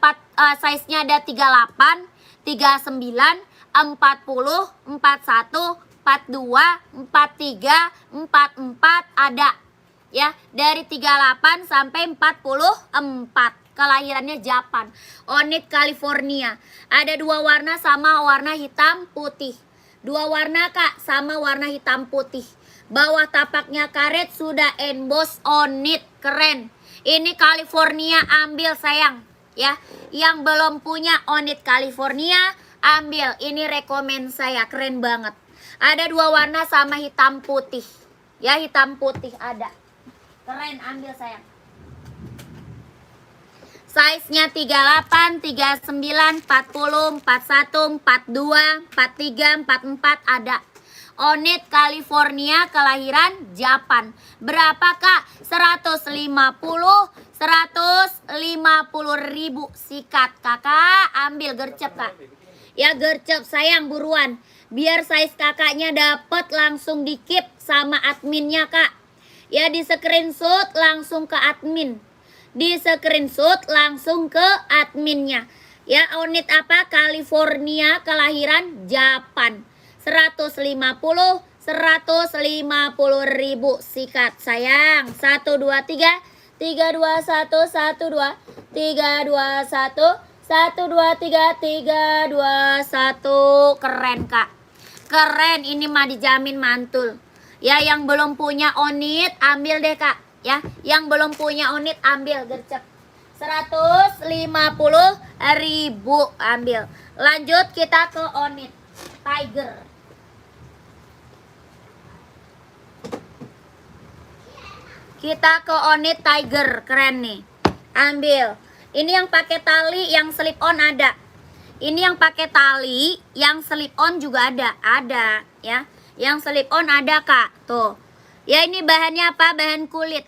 A: 38, 39, 40, 41, 42, 43, 44 ada. Ya, dari 38 sampai 44. Kelahirannya Japan. Onit California. Ada dua warna sama warna hitam putih. 2 warna kak, sama warna hitam putih. Bawah tapaknya karet sudah emboss on it, keren. Ini California, ambil sayang ya. Yang belum punya on it California, ambil. Ini rekomen saya, keren banget. Ada 2 warna sama hitam putih ya, hitam putih ada. Keren, ambil sayang. Size-nya 38, 39, 40, 41, 42, 43, 44 ada. Onit California, kelahiran Japan. Berapa kak? 150 ribu. Sikat kakak, ambil gercep kak. Ya gercep sayang, buruan. Biar size kakaknya dapet langsung di keep sama adminnya kak. Ya di screenshot langsung ke admin. Di screenshot langsung ke adminnya. Ya onit apa? California, kelahiran Japan. 150 ribu. Sikat sayang. 1 2 3 3 2 1 1 2 3 2 1 1 2 3 3 2 1. Keren kak, keren. Ini mah dijamin mantul. Ya yang belum punya onit ambil deh kak ya. Yang belum punya onit ambil gercep. 150 ribu ambil. Lanjut kita ke onit Tiger. Kita ke onit Tiger, keren nih. Ambil. Ini yang pakai tali, yang slip on ada. Ini yang pakai tali, yang slip on juga ada. Ada ya. Yang slip on ada kak. Tuh. Ya ini bahannya apa? Bahan kulit.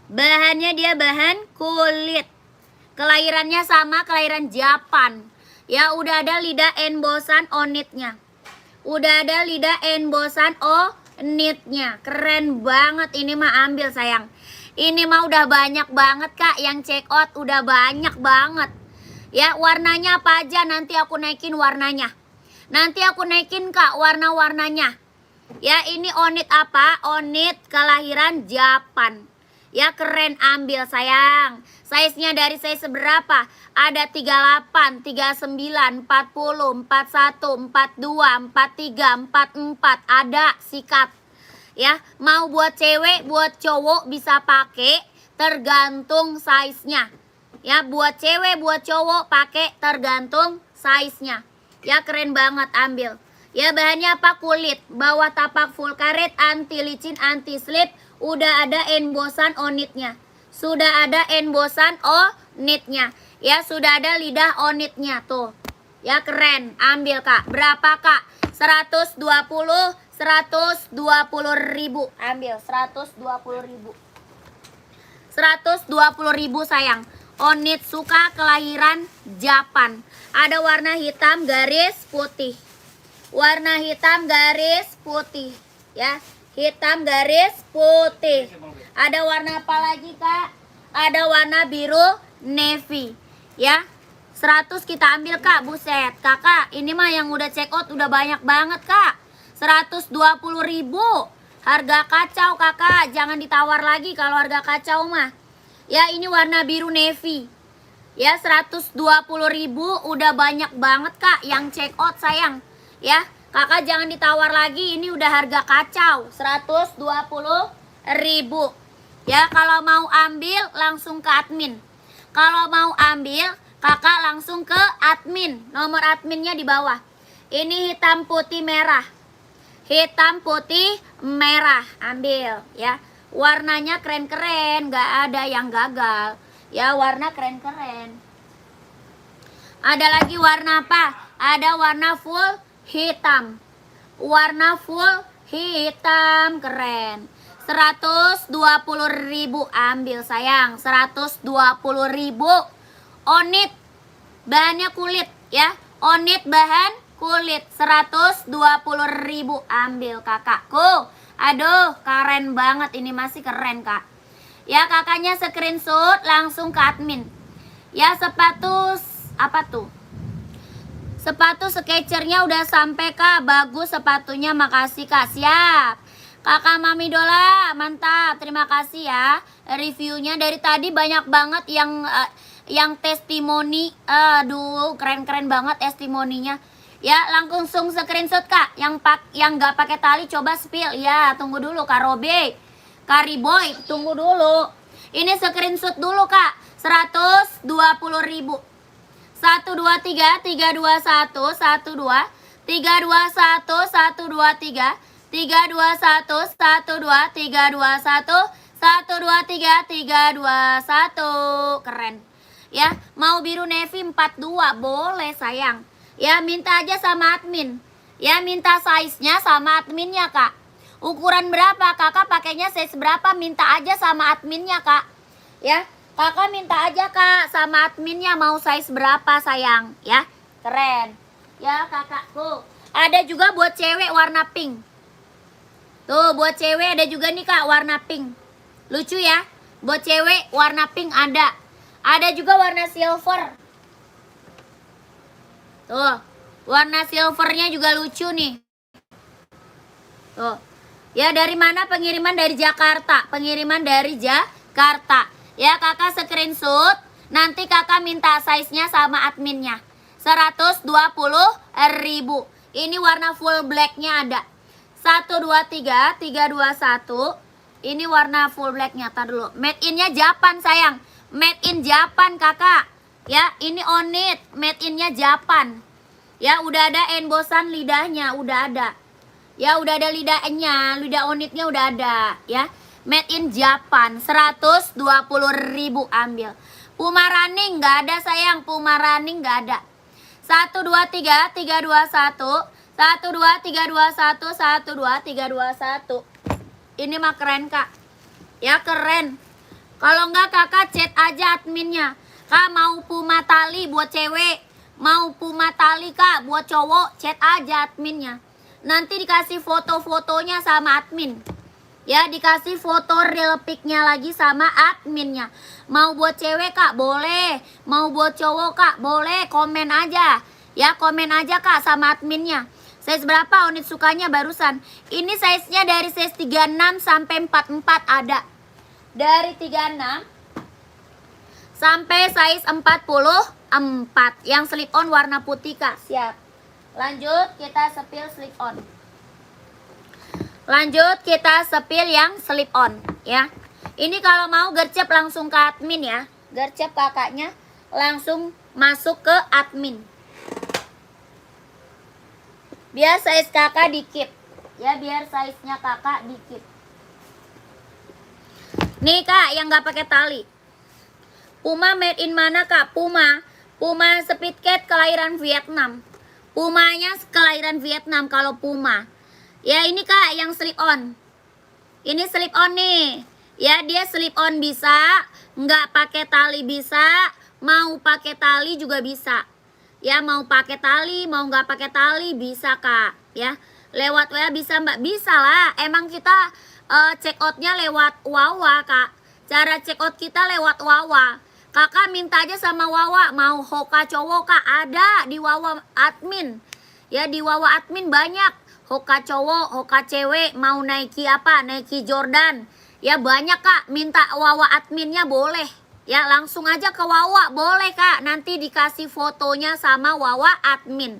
A: Bahannya dia bahan kulit. Kelahirannya sama, kelahiran Japan. Ya udah ada lidah embossan onitnya. Udah ada lidah embossan onitnya. Keren banget. Ini mah ambil sayang. Ini mah udah banyak banget kak yang check out. Udah banyak banget. Ya warnanya apa aja nanti aku naikin warnanya. Nanti aku naikin kak warna-warnanya. Ya ini onit apa? Onit kelahiran Japan. Ya keren, ambil sayang. Size-nya dari size seberapa? Ada 38, 39, 40, 41, 42, 43, 44. Ada, sikat. Ya, mau buat cewek, buat cowok bisa pakai, tergantung size-nya. Ya, buat cewek, buat cowok pakai tergantung size-nya. Ya, keren banget, ambil. Ya, bahannya apa? Kulit. Bawah tapak full karet, anti licin, anti slip. Udah ada embossan onitnya. Sudah ada embossan onitnya. Ya, sudah ada lidah onitnya tuh. Ya, keren. Ambil kak. Berapa kak? 120 ribu. Ambil 120 ribu. 120 ribu sayang. Onit suka kelahiran Japan. Ada warna hitam garis putih. Warna hitam garis putih. Ya, hitam garis putih. Ada warna apa lagi kak? Ada warna biru navy. Ya, 100 kita ambil kak. Buset kakak, ini mah yang udah check out udah banyak banget kak. 120 ribu. Harga kacau kakak. Jangan ditawar lagi kalau harga kacau mah. Ya ini warna biru navy. Ya 120 ribu. Udah banyak banget kak yang check out sayang. Ya kakak jangan ditawar lagi. Ini udah harga kacau. 120 ribu. Ya kalau mau ambil langsung ke admin. Kalau mau ambil kakak langsung ke admin. Nomor adminnya di bawah. Ini hitam putih merah. Hitam putih merah. Ambil ya. Warnanya keren-keren. Gak ada yang gagal. Ya warna keren-keren. Ada lagi warna apa? Ada warna full hitam. Warna full hitam. Keren. 120 ribu. Ambil sayang. 120 ribu. Onit. Bahannya kulit ya. Onit bahan kulit. 120 ribu. Ambil kakakku. Aduh keren banget. Ini masih keren kak. Ya kakaknya screenshot langsung ke admin. Ya sepatu. Apa tuh? Sepatu Skechers-nya udah sampai kak. Bagus sepatunya. Makasih kak. Siap. Kakak Mami Dola, mantap. Terima kasih ya. Reviewnya dari tadi banyak banget yang testimoni. Aduh, keren-keren banget testimoninya. Ya, langsung screenshot Kak. Yang nggak pakai tali coba spill. Ya, tunggu dulu Kak Robe. Kariboy, tunggu dulu. Ini screenshot dulu Kak. 120.000. 1 2 3 3 2 1 1 2 3 2 1 1 2 3 3 2 1 1 2 3 2 1 1 2 3 3 2 1. Keren. Ya, mau biru navy 42 boleh sayang. Ya, minta aja sama admin. Ya, minta size-nya sama adminnya Kak. Ukuran berapa? Kakak pakainya size berapa? Minta aja sama adminnya Kak. Ya, Kakak minta aja Kak sama adminnya mau size berapa sayang. Ya, keren. Ya kakakku. Ada juga buat cewek warna pink. Tuh, buat cewek ada juga nih Kak warna pink. Lucu ya. Buat cewek warna pink ada. Ada juga warna silver. Tuh, warna silvernya juga lucu nih. Tuh. Ya, dari mana pengiriman? Dari Jakarta. Pengiriman dari Jakarta. Ya, kakak screenshot. Nanti kakak minta size-nya sama adminnya. 120.000. Ini warna full black-nya ada. 1 2 3 3 2 1. Ini warna full black-nya. Tar dulu. Made in-nya Japan sayang. Made in Japan kakak. Ya, ini on it. Made in-nya Japan. Ya, udah ada embosan lidahnya, udah ada. Ya, udah ada lidahnya, lidah on it-nya udah ada. Ya, made in Japan. 120.000 ambil. Puma running nggak ada sayang. Puma running nggak ada. 1 2 3 3 2 1. 1 2 3 2 1. 1 2 3 2 1. Ini mah keren kak. Ya keren. Kalau nggak kakak chat aja adminnya. Kak mau puma tali buat cewek. Mau puma tali kak buat cowok. Chat aja adminnya. Nanti dikasih foto-fotonya sama admin. Ya, dikasih foto real pic-nya lagi sama adminnya. Mau buat cewek kak boleh. Mau buat cowok kak boleh. Komen aja. Ya, komen aja kak sama adminnya. Size berapa unit sukanya barusan. Ini size-nya dari size 36 sampai 44 ada. Dari 36 sampai size 44. Yang slip on warna putih kak. Siap. Lanjut kita spill slip on. Lanjut kita spill yang slip on ya. Ini kalau mau gercep langsung ke admin ya. Gercep kakaknya langsung masuk ke admin. Biar size kakak dikit. Ya, biar size-nya kakak dikit. Nih kak yang gak pakai tali. Puma made in mana kak? Puma speed cat kelahiran Vietnam. Pumanya kelahiran Vietnam kalau Puma. Ya ini kak yang slip on. Ini slip on nih. Ya dia slip on bisa, nggak pakai tali bisa, mau pakai tali juga bisa. Ya mau pakai tali, mau nggak pakai tali bisa kak. Ya lewat WA bisa mbak, bisa lah. Emang kita check outnya lewat Wawa kak. Cara check out kita lewat Wawa. Kakak minta aja sama Wawa, mau Hoka cowok kak ada di Wawa admin. Ya di Wawa admin banyak. Hoka cowok, Hoka cewek, mau Nike apa? Nike Jordan. Ya banyak kak, minta Wawa adminnya boleh. Ya langsung aja ke Wawa, boleh kak. Nanti dikasih fotonya sama Wawa admin.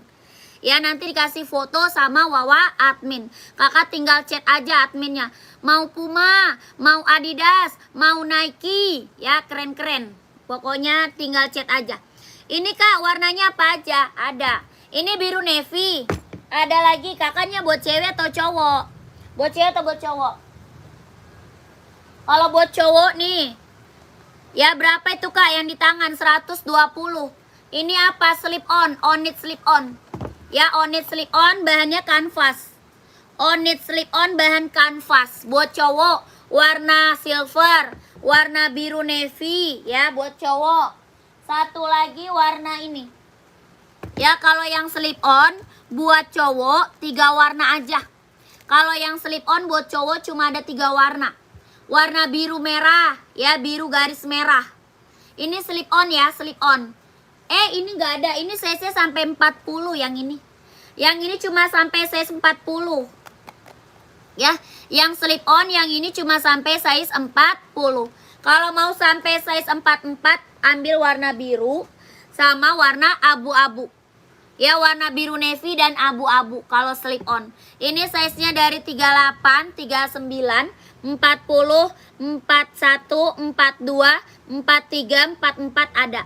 A: Ya nanti dikasih foto sama Wawa admin. Kakak tinggal chat aja adminnya. Mau Puma, mau Adidas, mau Nike. Ya keren-keren. Pokoknya tinggal chat aja. Ini kak warnanya apa aja? Ada. Ini biru navy. Ada lagi kakaknya buat cewek atau cowok? Buat cewek atau buat cowok? Kalau buat cowok nih. Ya berapa itu kak yang di tangan? 120. Ini apa? Slip on. On it slip on. Ya on it slip on bahannya kanvas. On it slip on bahan kanvas. Buat cowok warna silver. Warna biru navy. Ya buat cowok. Satu lagi warna ini. Ya kalau yang slip on buat cowok 3 warna aja. Kalau yang slip on buat cowok cuma ada 3 warna. Warna biru merah, ya biru garis merah. Ini slip on ya, slip on. Ini nggak ada, ini size-nya sampai 40 yang ini. Yang ini cuma sampai size 40. Ya, yang slip on yang ini cuma sampai size 40. Kalau mau sampai size 44 ambil warna biru sama warna abu-abu. Ya, warna biru navy dan abu-abu kalau slip on. Ini size-nya dari 38, 39, 40, 41, 42, 43, 44 ada.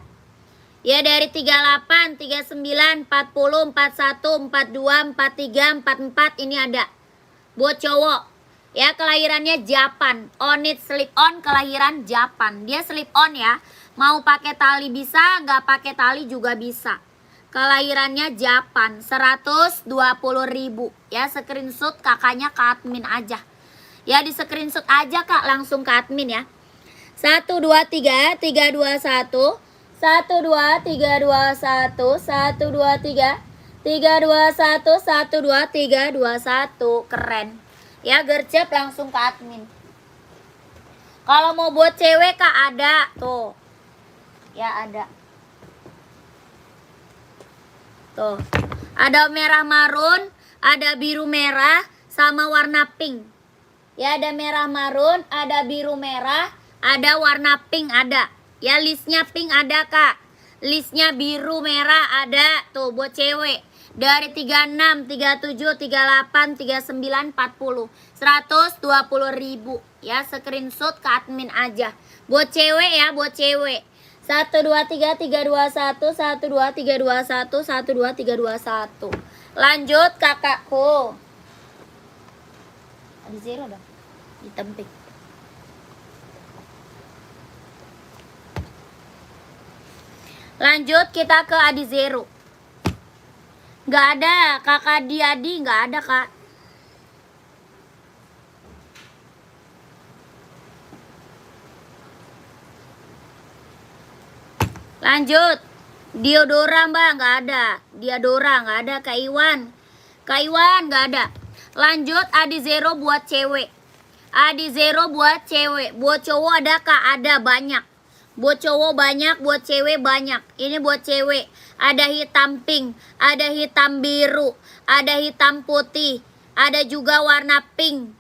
A: Ya, dari 38, 39, 40, 41, 42, 43, 44 ini ada. Buat cowok. Ya, kelahirannya Japan. On it slip on, kelahiran Japan. Dia slip on ya. Mau pakai tali bisa, nggak pakai tali juga bisa. Kelahirannya Japan, 120.000 ya. Screenshot kakaknya ke admin aja. Ya, di screenshot aja kak, langsung ke admin ya. 1 2 3 3 2 1 1 2 3 2 1 1 2 3 3 2 1 1 2 3 2 1. Keren ya, gercep langsung ke admin. Kalau mau buat cewek kak ada tuh ya, ada tuh, ada merah marun, ada biru merah, sama warna pink. Ya, ada merah marun, ada biru merah, ada warna pink ada. Ya, listnya pink ada kak. Listnya biru merah ada tuh buat cewek. Dari 36, 37, 38, 39, 40. 120.000 ya. Screenshot ke admin aja. Buat cewek ya, buat cewek. 1 2 3 3 2 1 1 2 3 2 1 1 2 3 2 1. Lanjut kakakku. Ada zero dong. Ditempik. Lanjut kita ke Adi Zero. Nggak ada kakak Adi, nggak ada kak. Lanjut, Diodora mbak, nggak ada. Diodora nggak ada. Kak Iwan nggak ada. Lanjut, Adi Zero buat cewek. Adi Zero buat cewek. Buat cowok ada kak? Ada, banyak. Buat cowok banyak, buat cewek banyak. Ini buat cewek. Ada hitam pink, ada hitam biru, ada hitam putih, ada juga warna pink.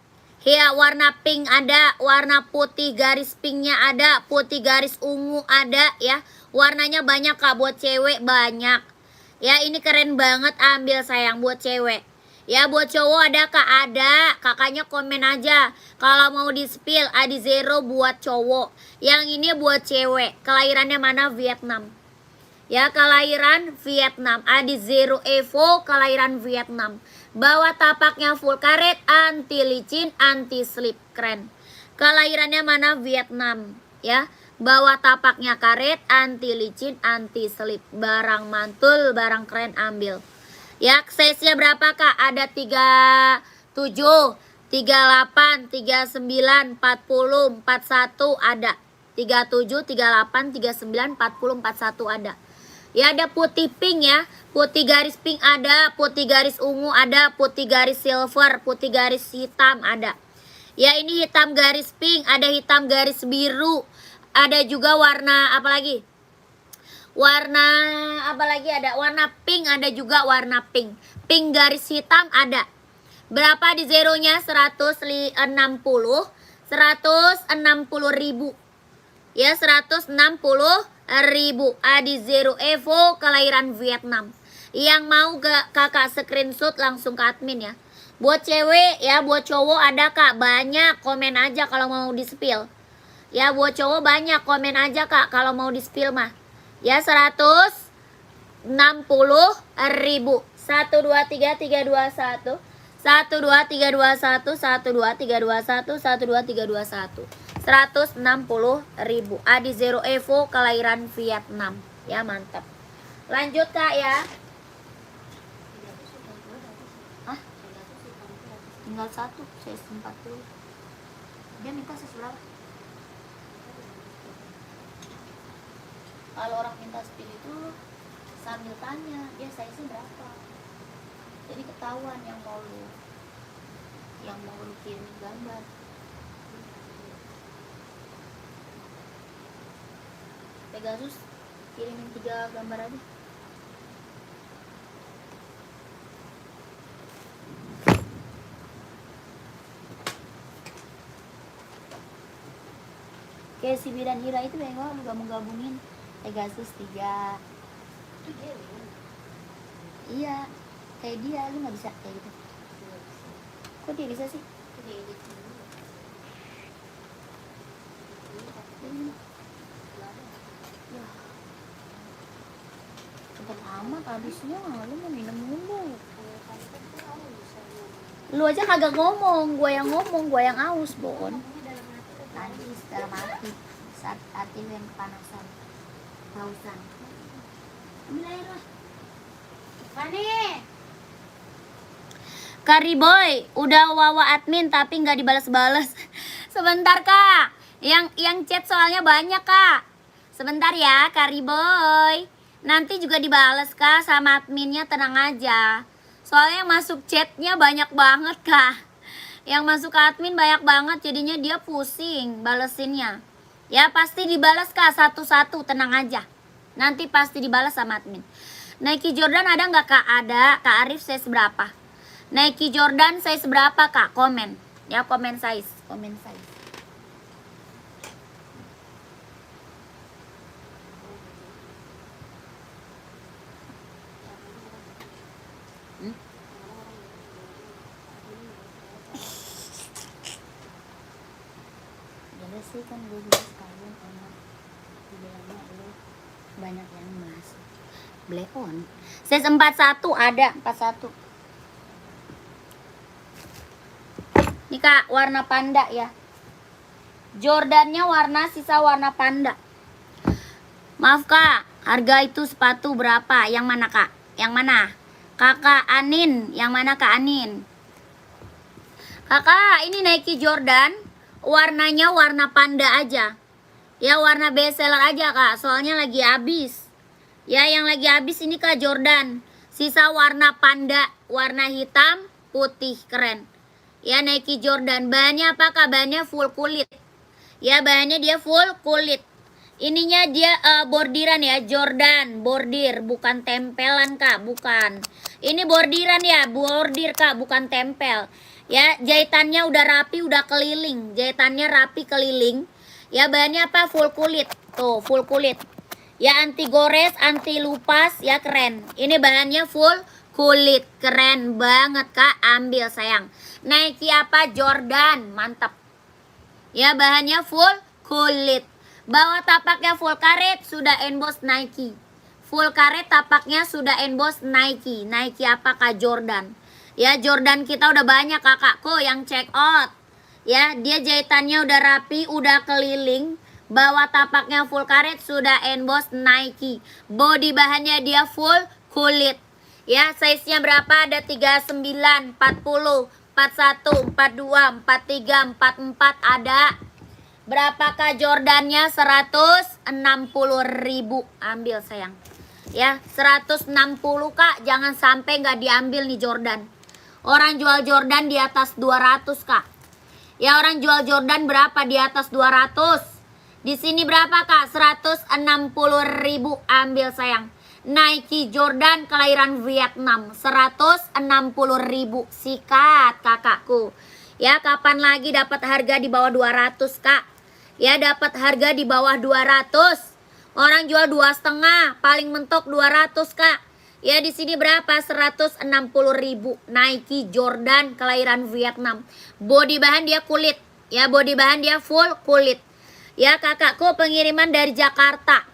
A: Ya, warna pink ada, warna putih garis pinknya ada, putih garis ungu ada ya. Warnanya banyak kak, buat cewek banyak. Ya, ini keren banget, ambil sayang buat cewek. Ya, buat cowok ada kak? Ada. Kakaknya komen aja. Kalau mau di spill, Adi Zero buat cowok. Yang ini buat cewek. Kelahirannya mana? Vietnam. Ya, kelahiran Vietnam. Adi Zero Evo, kelahiran Vietnam. Bawah tapaknya full karet, anti licin, anti slip. Keren. Kelahirannya mana? Vietnam. Ya, bawah tapaknya karet, anti licin, anti slip. Barang mantul, barang keren, ambil. Ya, size-nya berapa kak? Ada 37, 38, 39, 40, 41 ada. 37, 38, 39, 40, 41 ada. Ya, ada putih pink ya. Putih garis pink ada, putih garis ungu ada, putih garis silver, putih garis hitam ada. Ya, ini hitam garis pink, ada hitam garis biru. Ada juga warna apa lagi? Warna apa lagi ada? Warna pink ada juga, warna pink. Pink garis hitam ada. Berapa di zeronya? 160. 160.000. Ya, 160.000. Adi Zero Evo, kelahiran Vietnam. Yang mau kakak screenshot langsung ke admin ya. Buat cewek ya, buat cowok ada kak? Banyak, komen aja kalau mau di spill. Ya, buat cowok banyak, komen aja kak kalau mau di spill mah. Ya, 160.000. 1 2 3 3 2 1. 1 2 3 2 1. 1 2 3 2 1. 1 2 3 2 1. 160.000. Adi Zero Evo, kelahiran Vietnam. Ya, mantap. Lanjut kak ya. Hah? Tinggal satu, saya 40. Dia minta seberapa? Kalau orang minta spill itu sambil tanya dia size berapa, jadi ketahuan yang mau lu kirimin gambar. Pegasus kirimin 3 gambar aja. Kayak si Bidan Ira itu bego, lu gak mau gabungin. Pegasus 3. Iya, kayak dia, lu nggak bisa kayak gitu. Kok dia bisa sih? Cepet amat habisnya, lu mau minum mulu. Lu aja kagak ngomong, gua yang ngomong, gua yang aus, Bon. Najis dalam hati, saat hati lu yang kepanasan, pausan. Ambil air lah.
B: Fani.
A: Kariboy, udah wawa admin tapi nggak dibales-bales. Sebentar kak, yang chat soalnya banyak kak. Sebentar ya Kariboy. Nanti juga dibales kak sama adminnya, tenang aja. Soalnya yang masuk chatnya banyak banget kak. Yang masuk ke admin banyak banget, jadinya dia pusing balesinnya. Ya pasti dibales kak satu-satu, tenang aja. Nanti pasti dibalas sama admin. Nike Jordan ada nggak kak? Ada. Kak Arif size berapa? Nike Jordan size berapa kak? Komen. Ya komen size. Komen size. Jadi sih kan gue juga sekalian enak. Dibilangnya lu banyak yang masuk. Bleon. Size 41 ada 41. Nih kak, warna panda ya. Jordannya warna sisa warna panda. Maaf kak, harga itu sepatu berapa? Yang mana kak? Yang mana? Kakak Anin, yang mana kak Anin? Kakak, ini Nike Jordan, warnanya warna panda aja. Ya warna bestseller aja kak, soalnya lagi habis. Ya yang lagi habis ini kak Jordan. Sisa warna panda, warna hitam, putih, keren. Ya Nike Jordan, bahannya apa kak? Bahannya full kulit. Ya bahannya dia full kulit. Ininya dia bordiran ya, Jordan, bordir, bukan tempelan kak, bukan. Ini bordiran ya, bordir kak, bukan tempel. Ya jahitannya udah rapi, udah keliling. Jahitannya rapi keliling. Ya bahannya apa? Full kulit. Tuh, full kulit. Ya anti gores, anti lupas, ya keren. Ini bahannya full kulit, keren banget kak, ambil sayang. Nike apa? Jordan, mantap. Ya bahannya full kulit. Bawah tapaknya full karet, sudah emboss Nike. Full karet tapaknya sudah emboss Nike. Nike apa kak? Jordan. Ya Jordan kita udah banyak kakakku yang check out. Ya dia jahitannya udah rapi, udah keliling. Bawah tapaknya full karet, sudah emboss Nike. Body bahannya dia full kulit. Ya size-nya berapa? Ada 39, 40, 41, 42, 43, 44 ada. Berapakah Jordannya? 160.000. Ambil sayang. Ya 160 kak, jangan sampai nggak diambil nih Jordan. Orang jual Jordan di atas 200 kak. Ya orang jual Jordan berapa? Di atas 200. Di sini berapa kak? 160.000. Ambil sayang. Nike Jordan kelahiran Vietnam, 160.000. Sikat kakakku. Ya kapan lagi dapat harga di bawah 200 kak? Ya dapat harga di bawah 200. Orang jual 2,5, paling mentok 200 kak. Ya di sini berapa? 160.000. Nike Jordan kelahiran Vietnam. Body bahan dia kulit. Ya body bahan dia full kulit. Ya kakakku, pengiriman dari Jakarta.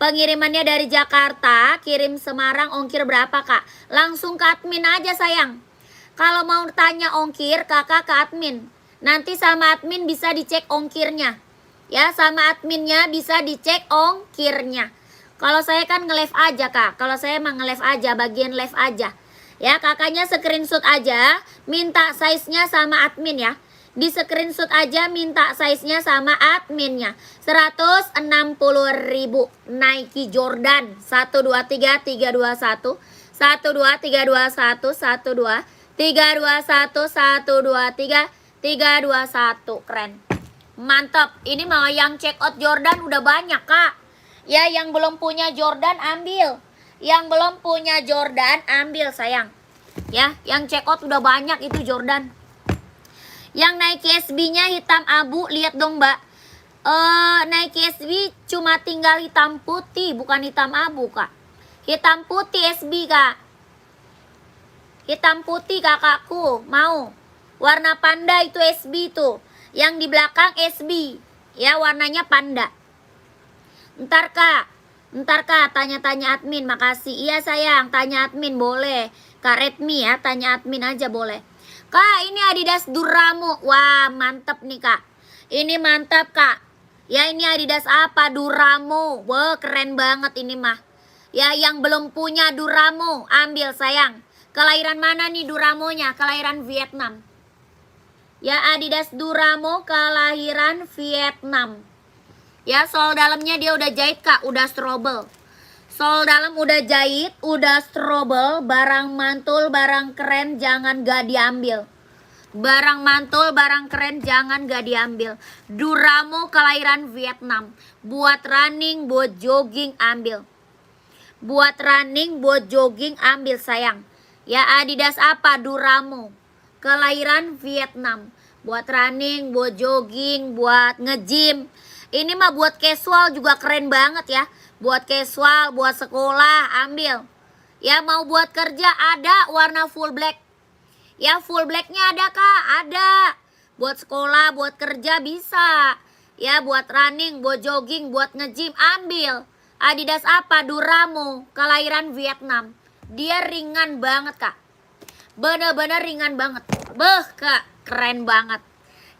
A: Pengirimannya dari Jakarta, kirim Semarang, ongkir berapa kak? Langsung ke admin aja sayang. Kalau mau tanya ongkir, kakak ke admin. Nanti sama admin bisa dicek ongkirnya. Ya sama adminnya bisa dicek ongkirnya. Kalau saya kan nge-live aja kak. Kalau saya emang nge-live aja, bagian live aja. Ya kakaknya screenshot aja, minta size-nya sama admin ya. Di screenshot aja, minta size-nya sama adminnya. 160.000. Nike Jordan 1 2 3 3 2 1 1 2 3 2 1 1 2 3 2 1 1 2 3 3 2 1. Keren, mantap. Ini mau yang check out Jordan udah banyak kak. Ya yang belum punya Jordan ambil. Yang belum punya Jordan ambil sayang. Ya yang check out udah banyak itu Jordan. Yang Nike SB-nya hitam abu, lihat dong mbak. Nike SB cuma tinggal hitam putih, bukan hitam abu kak. Hitam putih SB kak. Hitam putih kakakku, mau. Warna panda itu SB tuh. Yang di belakang SB. Ya, warnanya panda. Ntar kak, tanya-tanya admin, makasih. Iya sayang, tanya admin boleh. Kak Redmi ya, tanya admin aja boleh. Kak, ini Adidas Duramo. Wah, mantep nih kak. Ini mantap kak. Ya, ini Adidas apa? Duramo. Wah, keren banget ini mah. Ya, yang belum punya Duramo, ambil sayang. Kelahiran mana nih Duramonya? Kelahiran Vietnam. Ya, Adidas Duramo kelahiran Vietnam. Ya, sol dalamnya dia udah jahit kak, udah strobel. Sol dalam udah jahit, udah strobel. Barang mantul, barang keren, jangan gak diambil. Barang mantul, barang keren, jangan gak diambil. Duramo kelahiran Vietnam. Buat running, buat jogging, ambil. Buat running, buat jogging, ambil sayang. Ya, Adidas apa? Duramo. Kelahiran Vietnam. Buat running, buat jogging, buat nge-gym. Ini mah buat casual juga keren banget ya. Buat casual, buat sekolah, ambil. Ya, mau buat kerja ada warna full black. Ya, full blacknya ada kak, ada. Buat sekolah, buat kerja bisa. Ya, buat running, buat jogging, buat nge-gym, ambil. Adidas apa? Duramo. Kelahiran Vietnam. Dia ringan banget kak. Bener-bener ringan banget. Beh kak, keren banget.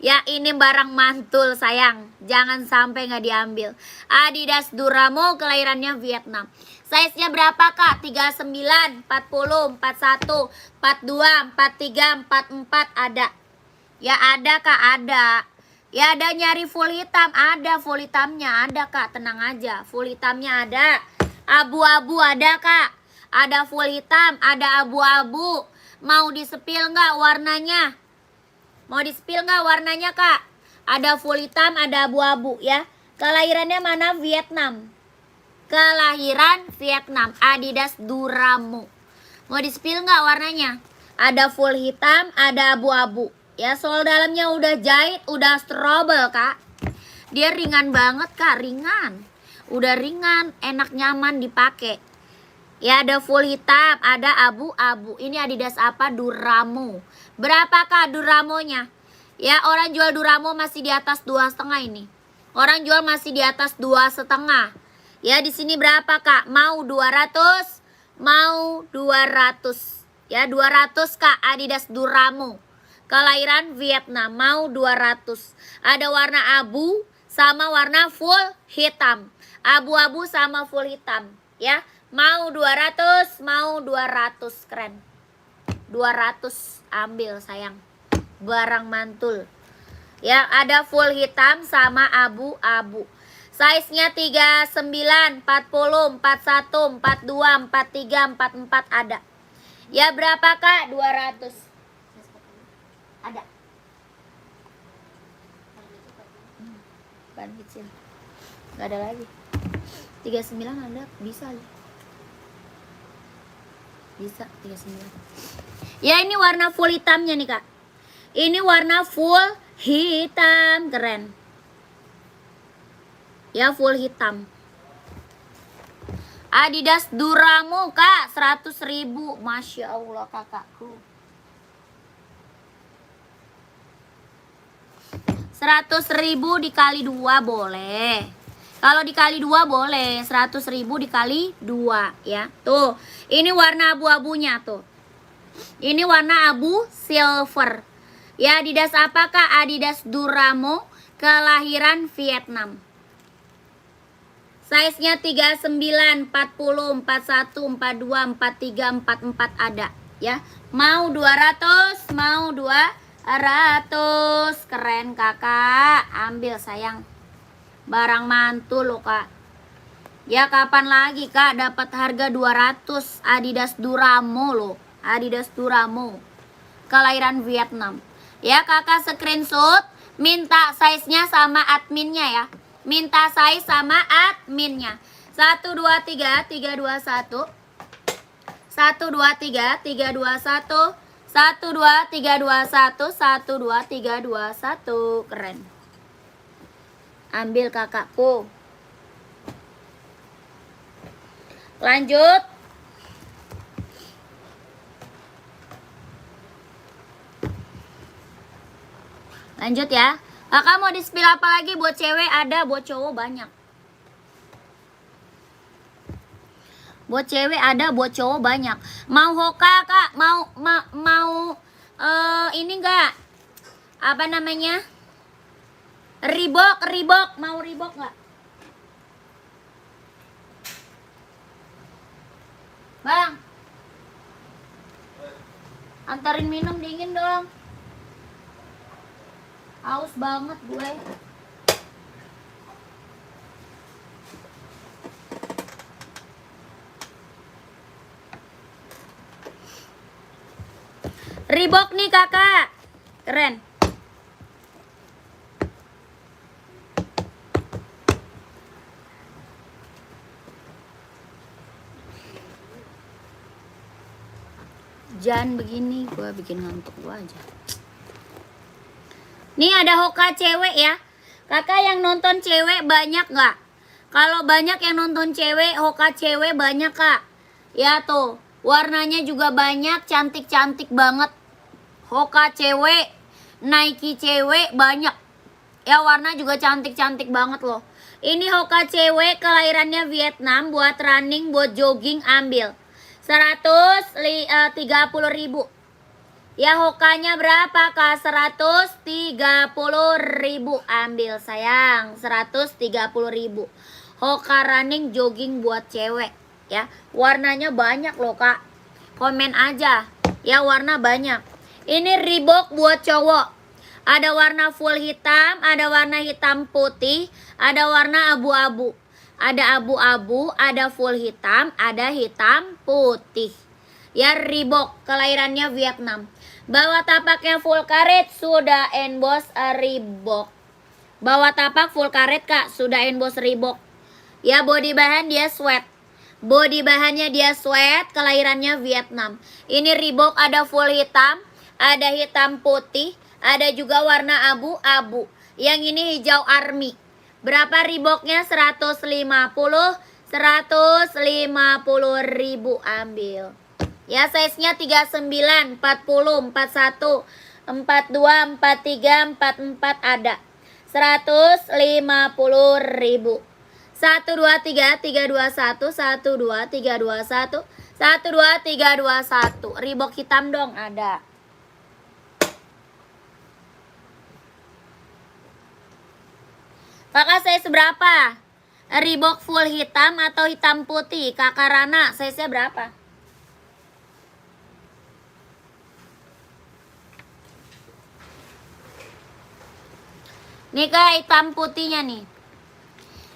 A: Ya, ini barang mantul sayang. Jangan sampai nggak diambil. Adidas Duramo kelahirannya Vietnam. Size-nya berapa kak? 39, 40, 41, 42, 43, 44 ada. Ya ada kak, ada. Ya ada nyari full hitam, ada full hitamnya, ada kak, tenang aja. Full hitamnya ada. Abu-abu ada kak. Ada full hitam, ada abu-abu. Mau di-spill nggak warnanya? Mau di-spill nggak warnanya kak? Ada full hitam, ada abu-abu ya. Kelahirannya mana? Vietnam. Kelahiran Vietnam. Adidas Duramo. Mau di-spill nggak warnanya? Ada full hitam, ada abu-abu. Ya, sol dalamnya udah jahit, udah strobel kak. Dia ringan banget kak, ringan. Udah ringan, enak nyaman dipakai. Ya, ada full hitam, ada abu-abu. Ini Adidas apa? Duramo. Berapa kak Duramonya? Ya, orang jual Duramo masih di atas 2,5 ini. Orang jual masih di atas 2,5. Ya, di sini berapa kak? Mau 200? Mau 200. Ya, 200 kak Adidas Duramo. Kelahiran Vietnam, mau 200. Ada warna abu sama warna full hitam. Abu-abu sama full hitam, ya. Mau 200, mau 200, keren. 200 ambil sayang. Barang mantul. Ya, ada full hitam sama abu-abu. Size-nya 39, 40, 41, 42, 43, 44 ada. Ya, berapa kak? 200. Ada. Ban kecil. Gak ada lagi. 39 ada, bisa. Bisa 39. Ya, ini warna full hitamnya nih kak. Ini warna full hitam, keren. Ya, full hitam. Adidas Duramo kak, 100.000. Masya Allah kakakku. 100.000 dikali 2 boleh. Kalau dikali 2 boleh. 100.000 dikali 2 ya. Tuh, ini warna abu-abunya tuh. Ini warna abu silver. Ya, Adidas apa kak? Adidas Duramo kelahiran Vietnam. Size-nya 39, 40, 41, 42, 43, 44 ada ya. Mau 200, mau 200. Keren kakak, ambil sayang. Barang mantul loh kak. Ya, kapan lagi kak dapat harga 200 Adidas Duramo loh. Adidas Duramo kelahiran Vietnam. Ya, kakak screenshot, minta size-nya sama adminnya ya. Minta size sama adminnya. 1 2 3 3 2 1. 1 2 3 3 2 1. 1 2 3 2 1. 1 2 3 2 1. Keren. Ambil kakakku. Lanjut. Lanjut ya. Kakak mau di-spill apa lagi? Buat cewek ada, buat cowok banyak. Buat cewek ada, buat cowok banyak. Mau Hoka, Kak? Mau ini enggak? Apa namanya? Reebok, mau Reebok enggak? Bang. Antarin minum dingin dong. Haus banget gue. Reebok nih kakak. Keren. Jangan begini, gue bikin ngantuk gue aja. Nih ada Hoka cewek ya. Kakak yang nonton cewek banyak nggak? Kalau banyak yang nonton cewek, Hoka cewek banyak kak. Ya tuh, warnanya juga banyak, cantik-cantik banget. Hoka cewek, Nike cewek banyak. Ya warna juga cantik-cantik banget loh. Ini Hoka cewek kelahirannya Vietnam, buat running, buat jogging ambil. 130.000. Ya Hokanya berapa kak? 130.000 ambil sayang. 130.000. Hoka running jogging buat cewek ya. Warnanya banyak loh kak. Komen aja ya, warna banyak. Ini Reebok buat cowok. Ada warna full hitam, ada warna hitam putih, ada warna abu-abu. Ada abu-abu, ada full hitam, ada hitam putih. Ya Reebok, kelahirannya Vietnam. Bawah tapaknya full karet, sudah emboss Reebok. Bawah tapak full karet kak, sudah emboss Reebok. Ya body bahan dia sweat. Body bahannya dia sweat, kelahirannya Vietnam. Ini Reebok ada full hitam, ada hitam putih, ada juga warna abu-abu. Yang ini hijau army. Berapa Reeboknya? 150 ribu ambil. Ya size-nya 39, 40, 41, 42, 43, 44 ada. 150 ribu. 1, 2, 3, 3, 2, 1, 1, 2, 3, 2, 1, 1, 2, 3, 2, 1. Reebok hitam dong ada. Kakak size berapa? Reebok full hitam atau hitam putih? Kakak Rana size-nya berapa? Nih kak hitam putihnya nih.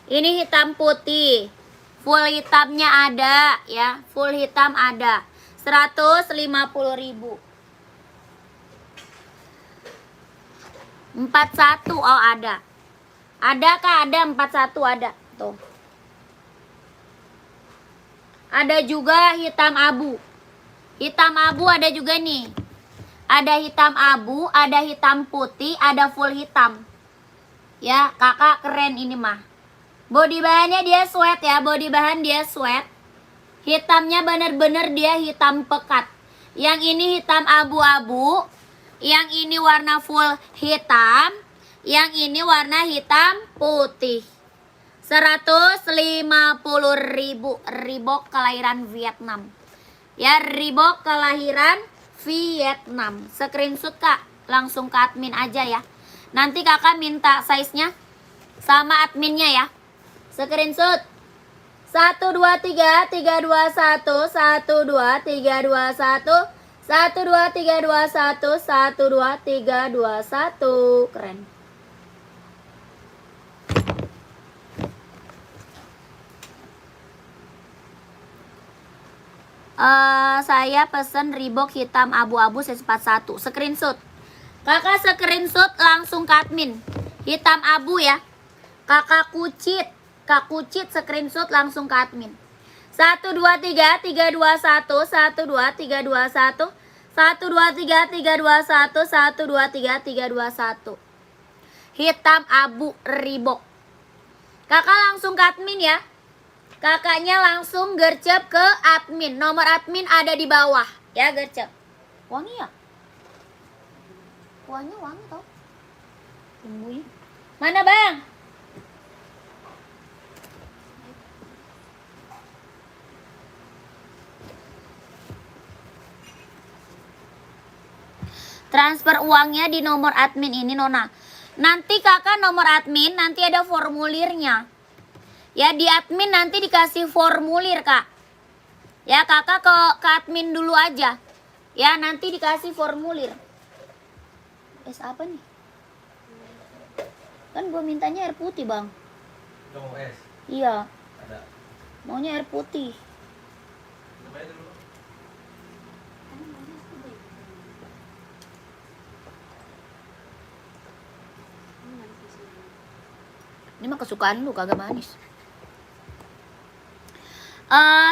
A: Ini hitam putih. Full hitamnya ada ya. Full hitam ada. 150 ribu. 41 oh ada. Ada kak, ada 41 ada. Tuh. Ada juga hitam abu. Hitam abu ada juga nih. Ada hitam abu, ada hitam putih, ada full hitam. Ya, kakak keren ini mah. Body bahannya dia sweat ya, body bahan dia sweat. Hitamnya bener-bener dia hitam pekat. Yang ini hitam abu-abu, yang ini warna full hitam. Yang ini warna hitam putih. 150 ribu. Reebok kelahiran Vietnam. Ya Reebok kelahiran Vietnam. Screenshot kak. Langsung ke admin aja ya. Nanti kakak minta size-nya sama adminnya ya. Screenshot. 1, 2, 3, 3, 2, 1, 1, 2, 3, 2, 1, 1, 2, 3, 2, 1, 1, 2, 3, 2, 1. Keren. Saya pesen Reebok hitam abu-abu size 41. Screenshot. Kakak screenshot langsung ke admin. Hitam abu ya. Kakak kucit. Kak kucit screenshot langsung ke admin. 1, 2, 3, 3, 2, 1, 1, 2, 3, 2, 1. 1, 2, 3, 3, 2, 1, 1, 2, 3, 3, 2, 1. Hitam abu Reebok. Kakak langsung ke admin ya. Kakaknya langsung gercep ke admin. Nomor admin ada di bawah. Ya gercep. Wangi ya? Wangi toh. Tungguin. Mana bang? Transfer uangnya di nomor admin ini Nona. Nanti kakak nomor admin nanti ada formulirnya. Ya di admin nanti dikasih formulir kak. Ya kakak ke admin dulu aja. Ya nanti dikasih formulir. Es apa nih? Kan gue mintanya air putih bang.
C: Udah mau es?
A: Iya.
C: Ada.
A: Maunya air putih.
C: Coba aja dulu.
A: Ini mah kesukaan lu kagak manis.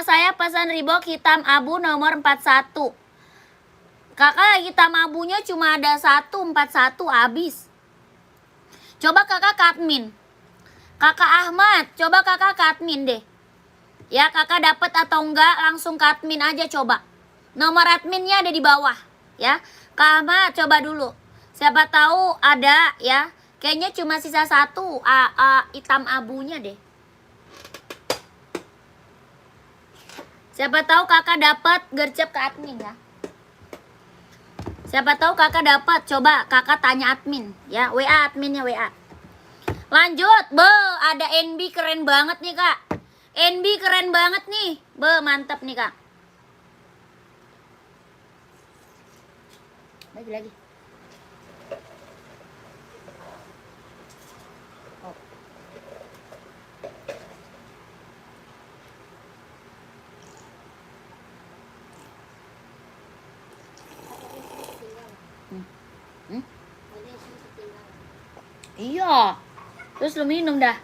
A: Saya pesan Reebok hitam abu nomor 41. Kakak hitam abunya cuma ada 141 habis. Coba kakak ke admin. Kakak Ahmad, coba kakak ke admin deh. Ya kakak dapet atau enggak langsung ke admin aja coba. Nomor adminnya ada di bawah. Ya Kak Ahmad coba dulu. Siapa tahu ada ya. Kayaknya cuma sisa 1 hitam abunya deh. Siapa tahu kakak dapat gercep ke admin ya. Siapa tahu kakak dapat, coba kakak tanya admin ya, WA adminnya WA. Lanjut, ada NB keren banget nih kak. NB keren banget nih, mantap nih kak. Lagi. Iya. Terus lu minum dah.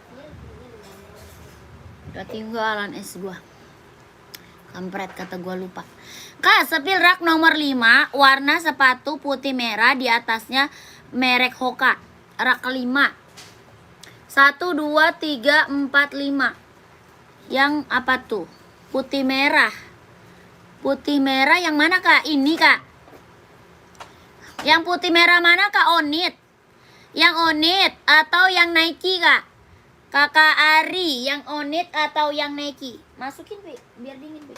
A: Udah tinggalan es gua. Kampret kata gua lupa. Kak, sepil rak nomor 5, warna sepatu putih merah, di atasnya merek Hoka. Rak kelima. 1 2 3 4 5. Yang apa tuh? Putih merah. Putih merah yang mana kak? Ini kak. Yang putih merah mana kak? Onit. Yang Onit atau yang Nike kak? Kakak Ari, yang Onit atau yang Nike? Masukin Pi, biar dingin Pi.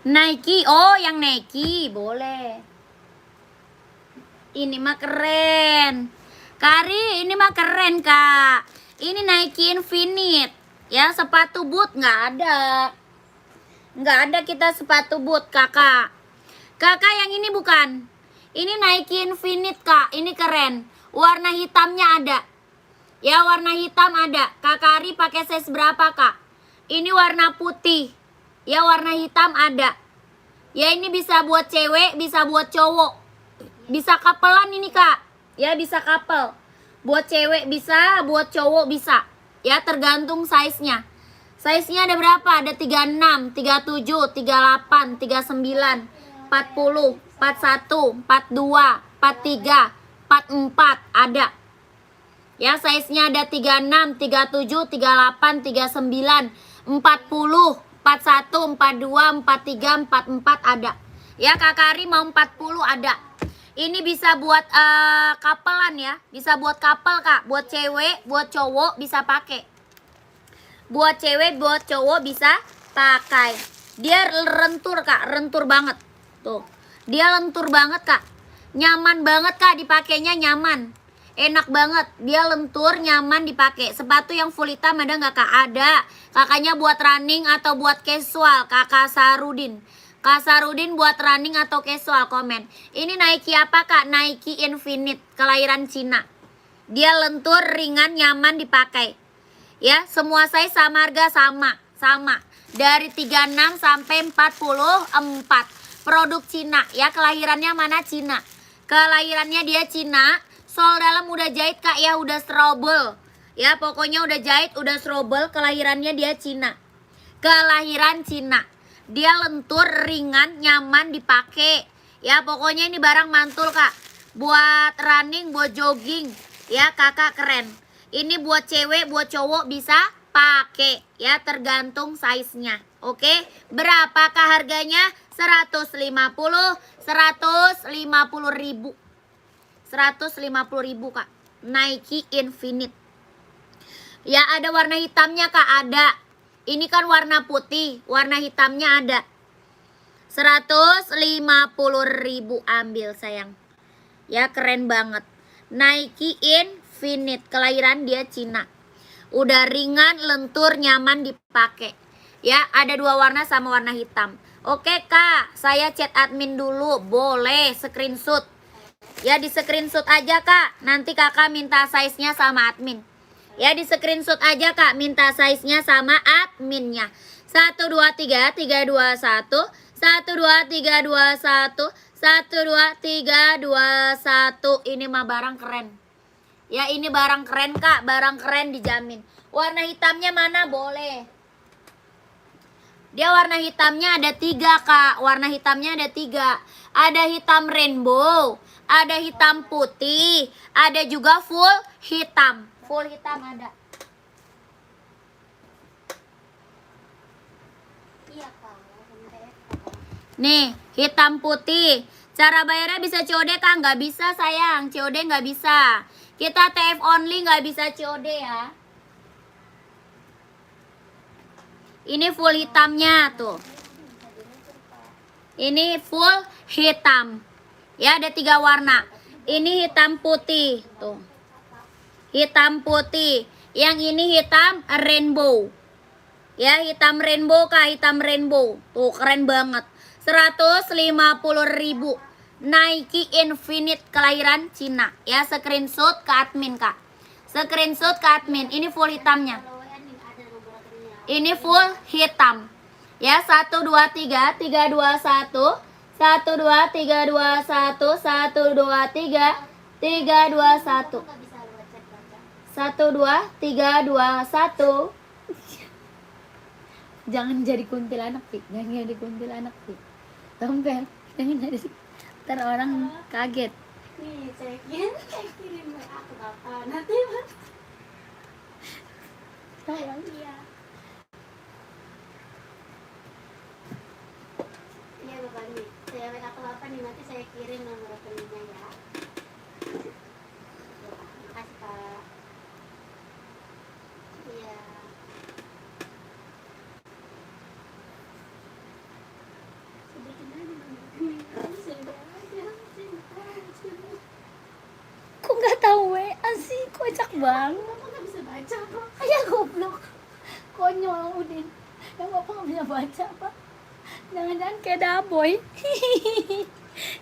A: Nike, oh yang Nike, boleh. Ini mah keren. Kari, ini mah keren kak. Ini Nike Infinite. Ya, sepatu boot nggak ada. Nggak ada kita sepatu boot, kakak. Kakak yang ini bukan. Ini Nike Infinite, kak. Ini keren. Warna hitamnya ada. Ya, warna hitam ada. Kakak Ari pakai size berapa, kak? Ini warna putih. Ya, warna hitam ada. Ya, ini bisa buat cewek, bisa buat cowok. Bisa kapelan ini, kak. Ya, bisa couple. Buat cewek bisa, buat cowok bisa. Ya, tergantung size-nya. Size-nya ada berapa? Ada 36, 37, 38, 39, 40, 41, 42, 43, 44 ada. Ya, size-nya ada 36, 37, 38, 39, 40, 41, 42, 43, 44 ada. Ya, Kakak Ari mau 40 ada. Ini bisa buat kapelan ya. Bisa buat couple kak. Buat cewek, buat cowok bisa pakai. Buat cewek, buat cowok bisa pakai. Dia lentur kak. Lentur banget. Tuh. Dia lentur banget kak. Nyaman banget kak dipakainya, nyaman. Enak banget. Dia lentur, nyaman dipakai. Sepatu yang full hitam ada nggak kak? Ada. Kakaknya buat running atau buat casual. Kakak Sarudin. Kak Sarudin buat running atau casual, komen. Ini Nike apa kak? Nike Infinite, kelahiran Cina. Dia lentur, ringan, nyaman dipakai. Ya, semua size sama harga sama. Dari 36 sampai 44. Produk Cina, ya kelahirannya mana Cina. Kelahirannya dia Cina. Sol dalam udah jahit kak ya, udah strobel. Ya, pokoknya udah jahit, udah strobel. Kelahirannya dia Cina. Kelahiran Cina. Dia lentur, ringan, nyaman dipakai. Ya, pokoknya ini barang mantul, Kak. Buat running, buat jogging. Ya, kakak keren. Ini buat cewek, buat cowok bisa pakai ya, tergantung size-nya. Oke, berapakah harganya? 150 ribu. 150 ribu Kak. Nike Infinite. Ya, ada warna hitamnya Kak, ada. Ini kan warna putih, warna hitamnya ada. 150 ribu, ambil sayang. Ya, keren banget. Nike Infinite, kelahiran dia Cina. Udah ringan, lentur, nyaman dipakai. Ya, ada 2 warna sama warna hitam. Oke Kak, saya chat admin dulu. Boleh, screenshot. Ya, di screenshot aja Kak. Nanti Kakak minta size-nya sama admin. Ya, di screenshot aja Kak, minta size-nya sama adminnya. 1 2 3 3 2 1 1 2 3 2 1 1 2 3 2 1. Ini mah barang keren. Ya, ini barang keren Kak, barang keren dijamin. Warna hitamnya mana? Boleh. Dia warna hitamnya ada 3 Kak. Warna hitamnya ada 3. Ada hitam rainbow, ada hitam putih, ada juga full hitam. Full hitam ada.
B: Iya Kak.
A: Nih, hitam putih. Cara bayarnya bisa COD Kak? Nggak bisa sayang, COD nggak bisa. Kita TF only, nggak bisa COD ya. Ini full hitamnya tuh. Ini full hitam. Ya, ada 3 warna. Ini hitam putih tuh. Hitam putih. Yang ini hitam rainbow. Ya, hitam rainbow Kak, hitam rainbow. Tuh, keren banget. 150 ribu. Nike Infinite, kelahiran Cina. Ya, screenshot ke admin Kak. Screenshot ke admin. Ini full hitamnya. Ini full hitam. Ya, 1 2 3 3 2 1 1 2 3 2 1 1 2 3 3 2 1 1 2 3 2 1. Jangan jadi kuntilanak, Pik. Jangan jadi kuntilanak, Pik. Tompel, jangan jadi. Ntar orang kaget.
B: Nih, saya kirim WA ke Bapak. Nanti Mas.
A: Sayang.
B: Iya. Iya Bapak nih. Saya WA ke Bapak nih, nanti saya kirim nomor rekeningnya ya. Ya, makasih Pak. Iya. Sebutin aja nomor rekeningnya. Sudah aja.
A: Kok nggak tahu WA sih? Kocak banget.
B: Bapak nggak bisa baca Pak.
A: Ayah goblok. Konyol Udin. Yang bapak nggak bisa baca Pak. Jangan-jangan kayak Daboy.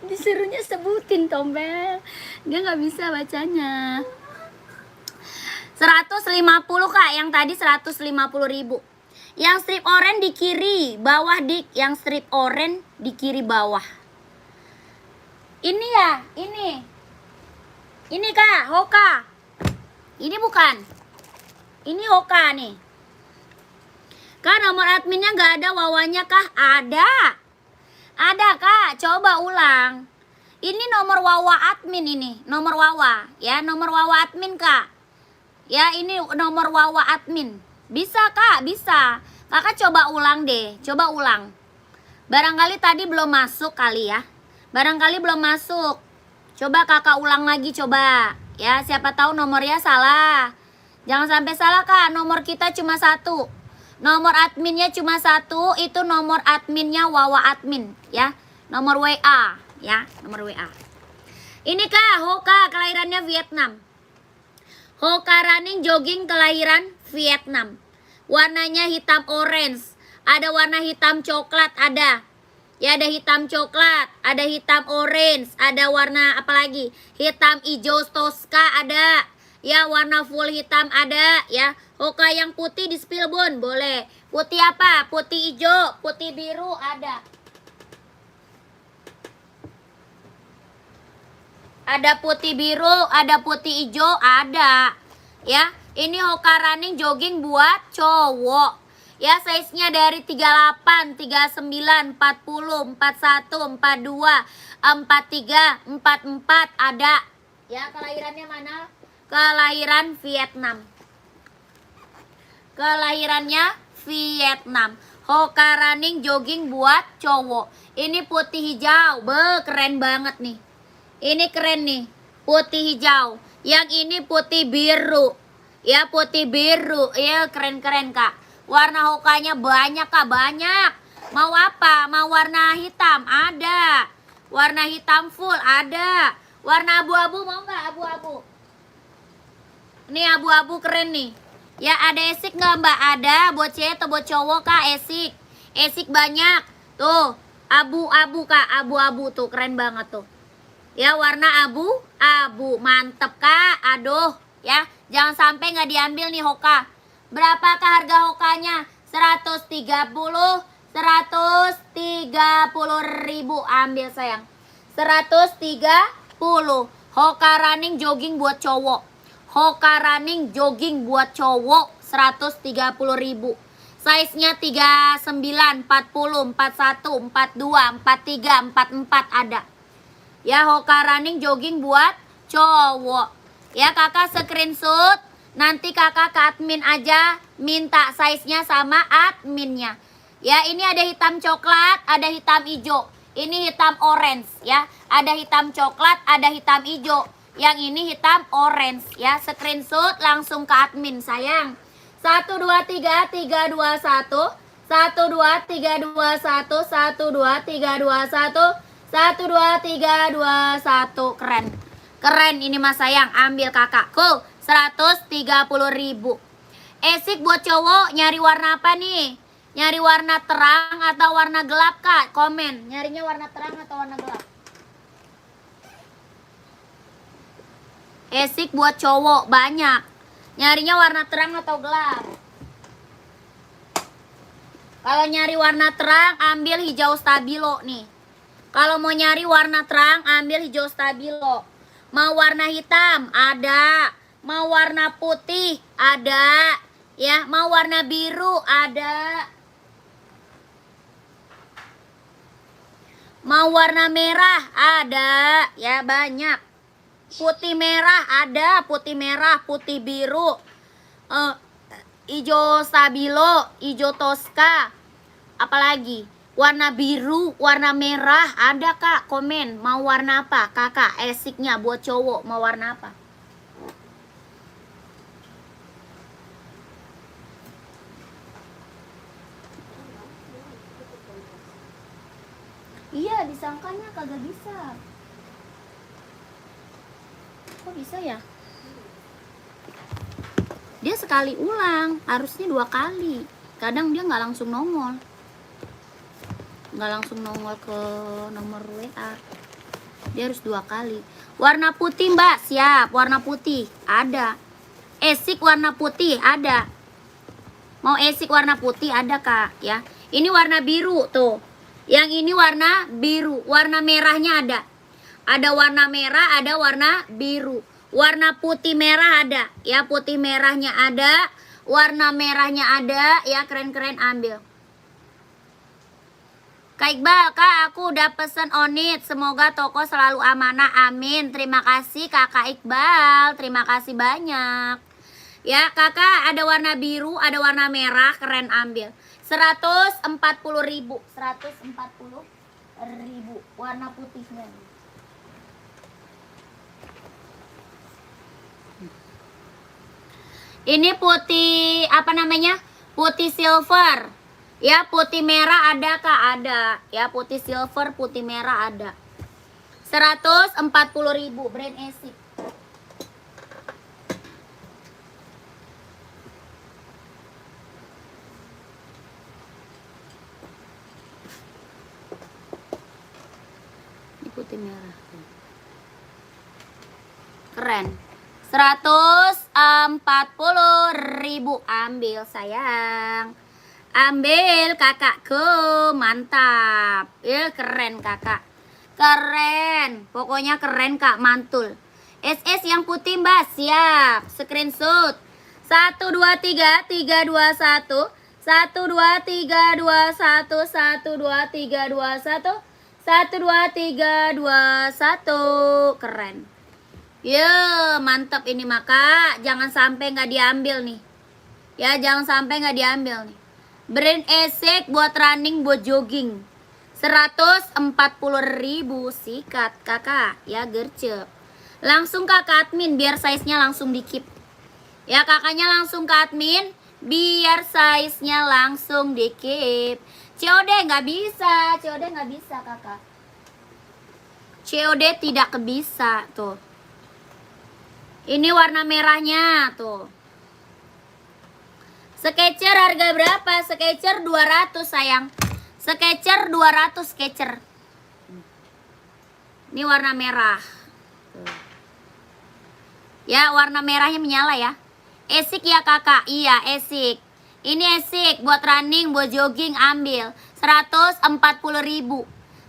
A: Disuruhnya sebutin Tompel. Dia nggak bisa bacanya. 150 Kak. Yang tadi 150 ribu. Yang strip oranye di kiri bawah dik. Yang strip oranye di kiri bawah. Ini ya, ini. Ini Kak, Hoka. Ini bukan. Ini Hoka nih. Kak, nomor adminnya nggak ada, wawanya kah? Ada. Ada Kak, coba ulang. Ini nomor wawa admin ini. Nomor wawa. Ya, nomor wawa admin Kak. Ya, ini nomor wawa admin. Bisa Kak, bisa. Kakak coba ulang deh. Coba ulang. Barangkali tadi belum masuk kali ya. Barangkali belum masuk. Coba kakak ulang lagi coba. Ya, siapa tahu nomornya salah. Jangan sampai salah Kak, nomor kita cuma 1. Nomor adminnya cuma 1, itu nomor adminnya Wawa admin ya. Nomor WA ya, nomor WA. Ini Kak, Hoka kelahirannya Vietnam. Hoka running jogging kelahiran Vietnam. Warnanya hitam orange, ada warna hitam coklat ada. Ya, ada hitam coklat, ada hitam orange, ada warna apa lagi? Hitam hijau Tosca ada. Ya, warna full hitam ada ya. Hoka yang putih di spill bun, boleh. Putih apa? Putih hijau, putih biru ada. Ada putih biru, ada putih hijau ada. Ya, ini Hoka running jogging buat cowok. Ya, size-nya dari 38, 39, 40, 41, 42, 43, 44 ada. Ya, kelahirannya mana? Kelahiran Vietnam. Kelahirannya Vietnam. Hoka running jogging buat cowok. Ini putih hijau. Keren banget nih. Ini keren nih. Putih hijau. Yang ini putih biru. Ya, putih biru. Ya, keren-keren, Kak. Warna hokanya banyak, Kak. Banyak. Mau apa? Mau warna hitam? Ada. Warna hitam full? Ada. Warna abu-abu mau nggak? Abu-abu. Ini abu-abu keren nih. Ya, ada esik nggak, Mbak? Ada. Buat cewek atau buat cowok, Kak? Esik. Esik banyak. Tuh. Abu-abu, Kak. Abu-abu tuh. Keren banget tuh. Ya, warna abu-abu. Mantep, Kak. Aduh. Ya, jangan sampai nggak diambil nih hoka. Berapakah harga hokanya? 130. 130.000. Ambil, sayang. 130. Hoka running jogging buat cowok. Hoka running jogging buat cowok 130.000. Size-nya 39, 40, 41, 42, 43, 44 ada. Ya, Hoka running jogging buat cowok. Ya, kakak screenshot. Nanti kakak ke admin aja minta size-nya sama adminnya. Ya, ini ada hitam coklat, ada hitam hijau. Ini hitam orange ya. Ada hitam coklat, ada hitam hijau. Yang ini hitam orange ya. Screenshot langsung ke admin, sayang. 1 2 3 3 2 1. 1 2 3 2 1. 1 2 3 2 1. 1 2 3 2 1. Keren. Keren ini mas sayang. Ambil kakak. Cool. 130.000. Esik buat cowok nyari warna apa nih? Nyari warna terang atau warna gelap, Kak? Komen. Nyarinya warna terang atau warna gelap? Esik buat cowok banyak. Nyarinya warna terang atau gelap? Kalau nyari warna terang, ambil hijau stabilo nih. Kalau mau nyari warna terang, ambil hijau stabilo. Mau warna hitam? Ada. Mau warna putih? Ada. Ya, mau warna biru? Ada. Mau warna merah? Ada. Ya, banyak. Putih merah ada, putih merah, putih biru, hijau stabilo, hijau toska, apalagi warna biru, warna merah ada, Kak. Komen mau warna apa, kakak? Esiknya buat cowok mau warna apa? Iya, disangkanya kagak bisa. Kok bisa ya? Dia sekali ulang, harusnya 2 kali. Kadang dia nggak langsung nongol. Nggak langsung nongol ke nomor WA. Dia harus 2 kali. Warna putih, Mbak, siap. Warna putih ada. Esik warna putih ada. Mau esik warna putih ada, Kak, ya. Ini warna biru tuh. Yang ini warna biru. Warna merahnya ada. Ada warna merah, ada warna biru. Warna putih merah ada. Ya, putih merahnya ada. Warna merahnya ada. Ya, keren-keren ambil. Kak Iqbal, Kak, aku udah pesen Onit. Semoga toko selalu amanah. Amin. Terima kasih Kakak Iqbal. Terima kasih banyak. Ya, Kakak ada warna biru, ada warna merah. Keren ambil. 140.000. 140.000. Warna putihnya. Ini putih apa namanya? Putih silver. Ya, putih merah ada, Kak, ada. Ya, putih silver, putih merah ada. 140.000 brand Esik. Ini putih merah. Keren. 140.000 ambil, sayang. Ambil kakakku, mantap. Ya, keren kakak. Keren. Pokoknya keren, Kak, mantul. SS yang putih, Mbak, siap. Screenshot. 1 2 3 3 2 1. 1 2 3 2 1. 1 2 3 2 1. 1 2 3 2 1. Keren. Ya, mantap ini maka jangan sampai nggak diambil nih. Ya jangan sampai nggak diambil nih. Brand Esek buat running, buat jogging. 140.000 sikat kakak ya gercep. Langsung kakak admin biar size-nya langsung dikip. Ya kakaknya langsung ke admin biar size-nya langsung dikip. COD nggak bisa, COD nggak bisa kakak. COD tidak bisa tuh. Ini warna merahnya tuh. Sketcher harga berapa? Sketcher 200 sayang. Sketcher 200 Sketcher. Ini warna merah. Ya, warna merahnya menyala ya. Esik ya kakak? Iya, Esik. Ini Esik buat running, buat jogging ambil. 140.000.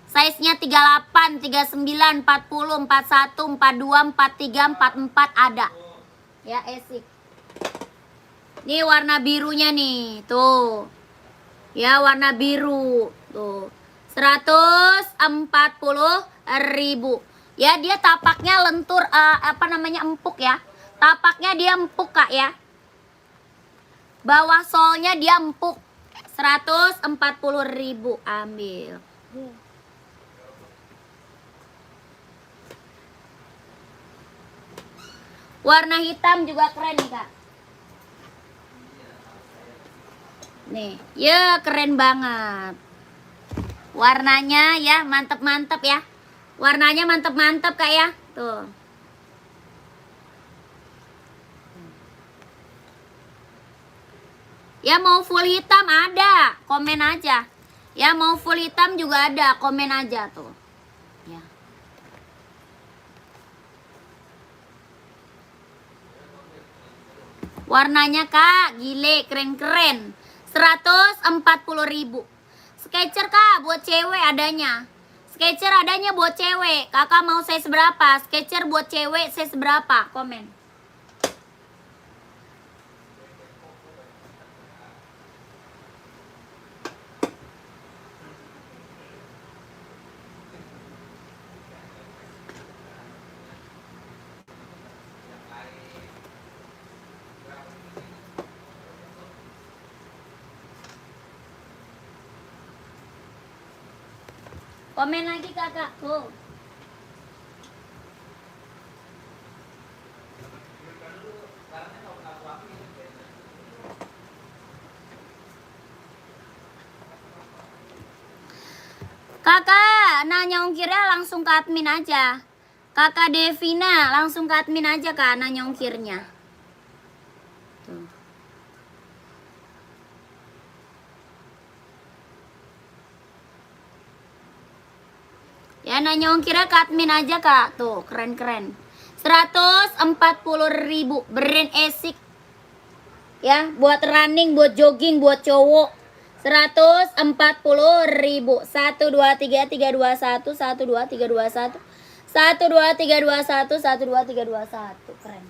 A: Size-nya 38, 39, 40, 41, 42, 43, 44 ada. Ya, Esik. Ini warna birunya nih, tuh. Ya, warna biru. Tuh. 140.000. Ya, dia tapaknya lentur empuk ya. Tapaknya dia empuk kak ya. Bawah solnya dia empuk. 140.000 ambil. Warna hitam juga keren nih kak. Nih, ya keren banget. Warnanya ya mantep-mantep ya. Warnanya mantep-mantep kak ya. Tuh. Ya mau full hitam ada, komen aja. Ya mau full hitam juga ada, komen aja tuh. Ya. Warnanya kak, gile, keren-keren. 140.000. Sketcher kak, buat cewek adanya. Sketcher adanya buat cewek. Kakak mau size berapa? Sketcher buat cewek size berapa? Komen. Komen lagi kakak. Tuh. Kakak, nanya ongkirnya langsung ke admin aja. Kakak Devina, langsung ke admin aja kak, nanya ongkirnya. Tuh. Ya nanya ongkirnya ke admin aja kak. Tuh keren-keren. 140.000 brand Esik. Ya buat running, buat jogging, buat cowok. 140.000. 1 2 3 3 2 1 1 2 3 2 1 1 2 3 2 1 1 2 3 2 1. Keren.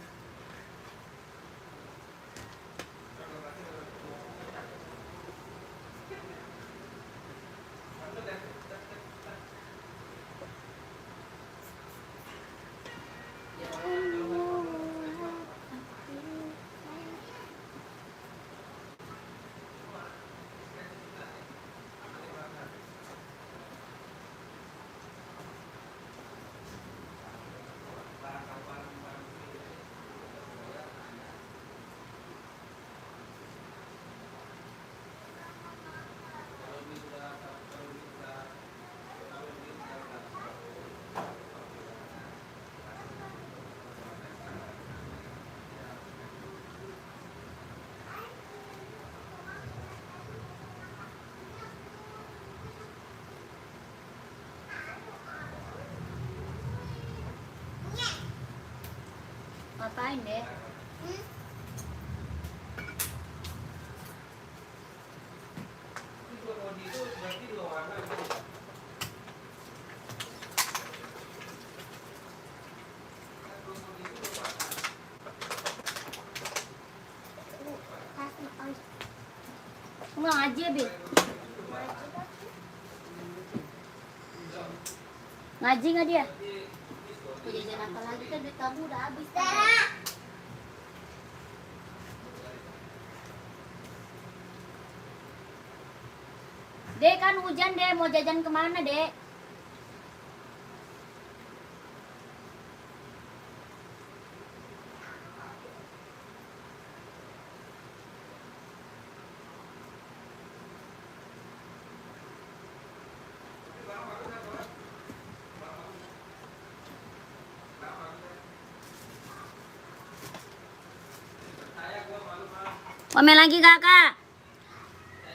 A: Ngapain deh? Kamu nggak ngaji ya, Bil? Ngaji nggak dia?
B: Jajan apa lagi kan duit kamu udah habis.
A: Dek kan hujan deh, mau jajan kemana dek? Komen lagi kakak.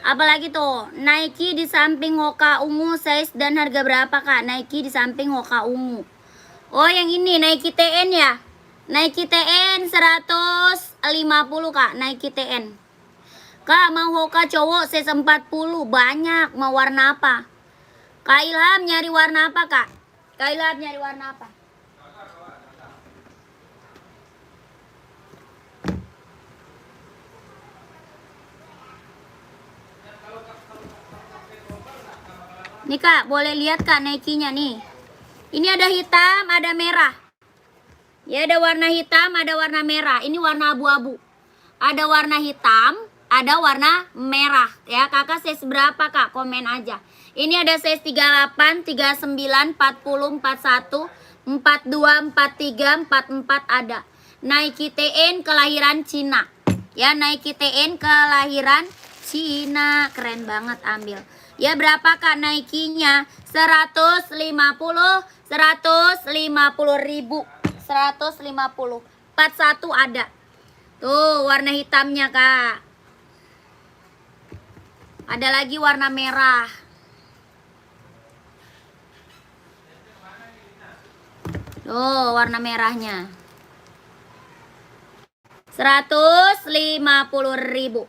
A: Apalagi tuh, Nike di samping Hoka ungu, size dan harga berapa kak? Nike di samping Hoka ungu. Oh yang ini Nike TN ya? Nike TN 150 kak, Nike TN. Kak mau Hoka cowok size 40, banyak. Mau warna apa? Kak Ilham nyari warna apa kak? Kak Ilham nyari warna apa? Nih kak, boleh lihat kak Nike-nya nih. Ini ada hitam, ada merah. Ya ada warna hitam, ada warna merah. Ini warna abu-abu. Ada warna hitam, ada warna merah. Ya kakak size berapa kak? Komen aja. Ini ada size 38, 39, 40, 41, 42, 43, 44 ada. Nike TN kelahiran Cina. Ya Nike TN kelahiran Cina. Keren banget, ambil. Ya berapa kak Nike-nya? 150 ribu. 150. 41 ada. Tuh warna hitamnya kak. Ada lagi warna merah. Tuh warna merahnya. 150 ribu.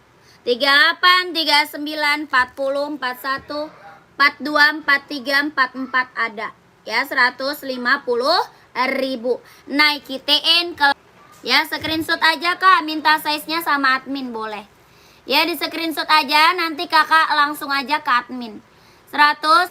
A: 38, 39, 40, 41, 42, 43, 44 ada. Ya 150 ribu. Nike TN ya screenshot aja kak. Minta size-nya sama admin boleh. Ya di screenshot aja. Nanti kakak langsung aja ke admin. 150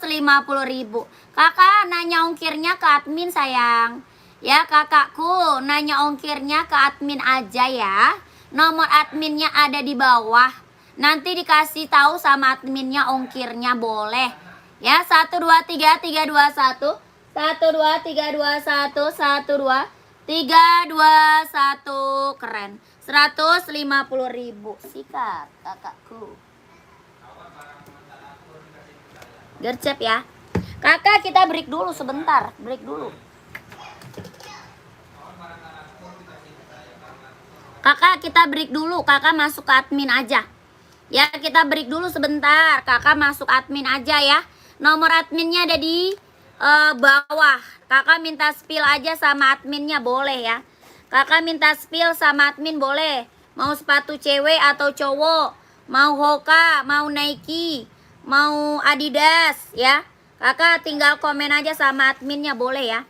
A: ribu. Kakak nanya ongkirnya ke admin sayang. Ya kakakku nanya ongkirnya ke admin aja ya. Nomor adminnya ada di bawah. Nanti dikasih tahu sama adminnya ongkirnya boleh. Ya 1 2 3 3 2 1 1 2 3 2 1 1 2 3 2 1 keren. 150 ribu. Sikat kakakku. Gercep ya. Kakak kita break dulu sebentar. Break dulu. Kakak kita break dulu. Kakak masuk ke admin aja. Ya kita break dulu sebentar. Kakak masuk admin aja ya. Nomor adminnya ada di bawah. Kakak minta spill aja sama adminnya boleh ya. Kakak minta spill sama admin boleh. Mau sepatu cewek atau cowok, mau Hoka, mau Nike, mau Adidas ya. Kakak tinggal komen aja sama adminnya boleh ya.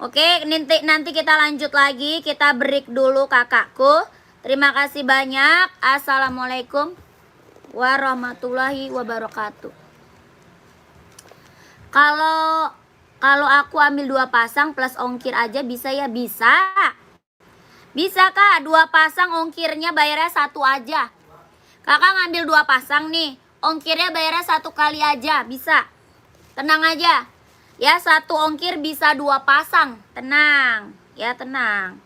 A: Oke, nanti kita lanjut lagi. Kita break dulu kakakku. Terima kasih banyak. Assalamualaikum warahmatullahi wabarakatuh. Kalau aku ambil 2 pasang plus ongkir aja bisa ya? Bisa. Bisa kak, 2 pasang ongkirnya bayarnya 1 aja. Kakak ngambil 2 pasang nih, ongkirnya bayarnya 1 kali aja. Bisa. Tenang aja. Ya 1 ongkir bisa 2 pasang. Tenang. Ya tenang.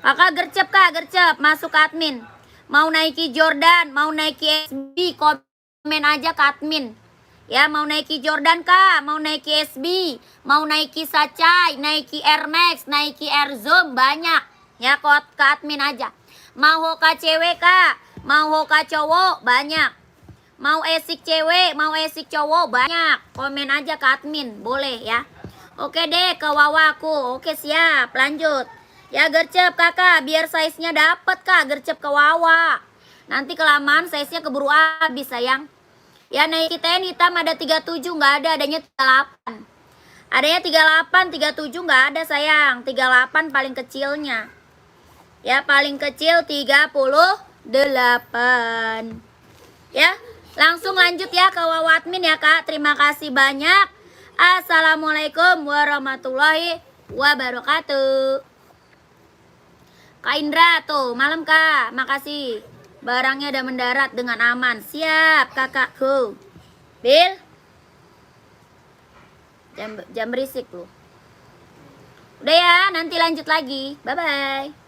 A: Kakak gercep kak, gercep. Masuk ke admin. Mau Nike Jordan, mau Nike SB, komen aja ke admin. Ya mau Nike Jordan kak, mau Nike SB, mau Nike Sacai, Nike Air Max, Nike Air Zoom, banyak. Ya ke admin aja. Mau Hoka cewek kak, mau Hoka cowok, banyak. Mau esik cewek, mau esik cowok, banyak. Komen aja ke admin, boleh ya. Oke deh, ke Wawaku. Oke siap, lanjut. Ya gercep kakak, biar size-nya dapet kak, gercep ke Wawa. Nanti kelamaan size-nya keburu habis sayang. Ya Nike TN hitam ada 37, nggak ada, adanya 38. Adanya 38, 37 nggak ada sayang. 38 paling kecilnya. Ya paling kecil 38. Ya langsung lanjut ya ke Wawa admin ya kak. Terima kasih banyak. Assalamualaikum warahmatullahi wabarakatuh. Kak Indra tuh, malam kak, makasih. Barangnya udah mendarat dengan aman. Siap kakakku. Bil. Jam berisik lu. Udah ya, nanti lanjut lagi. Bye bye.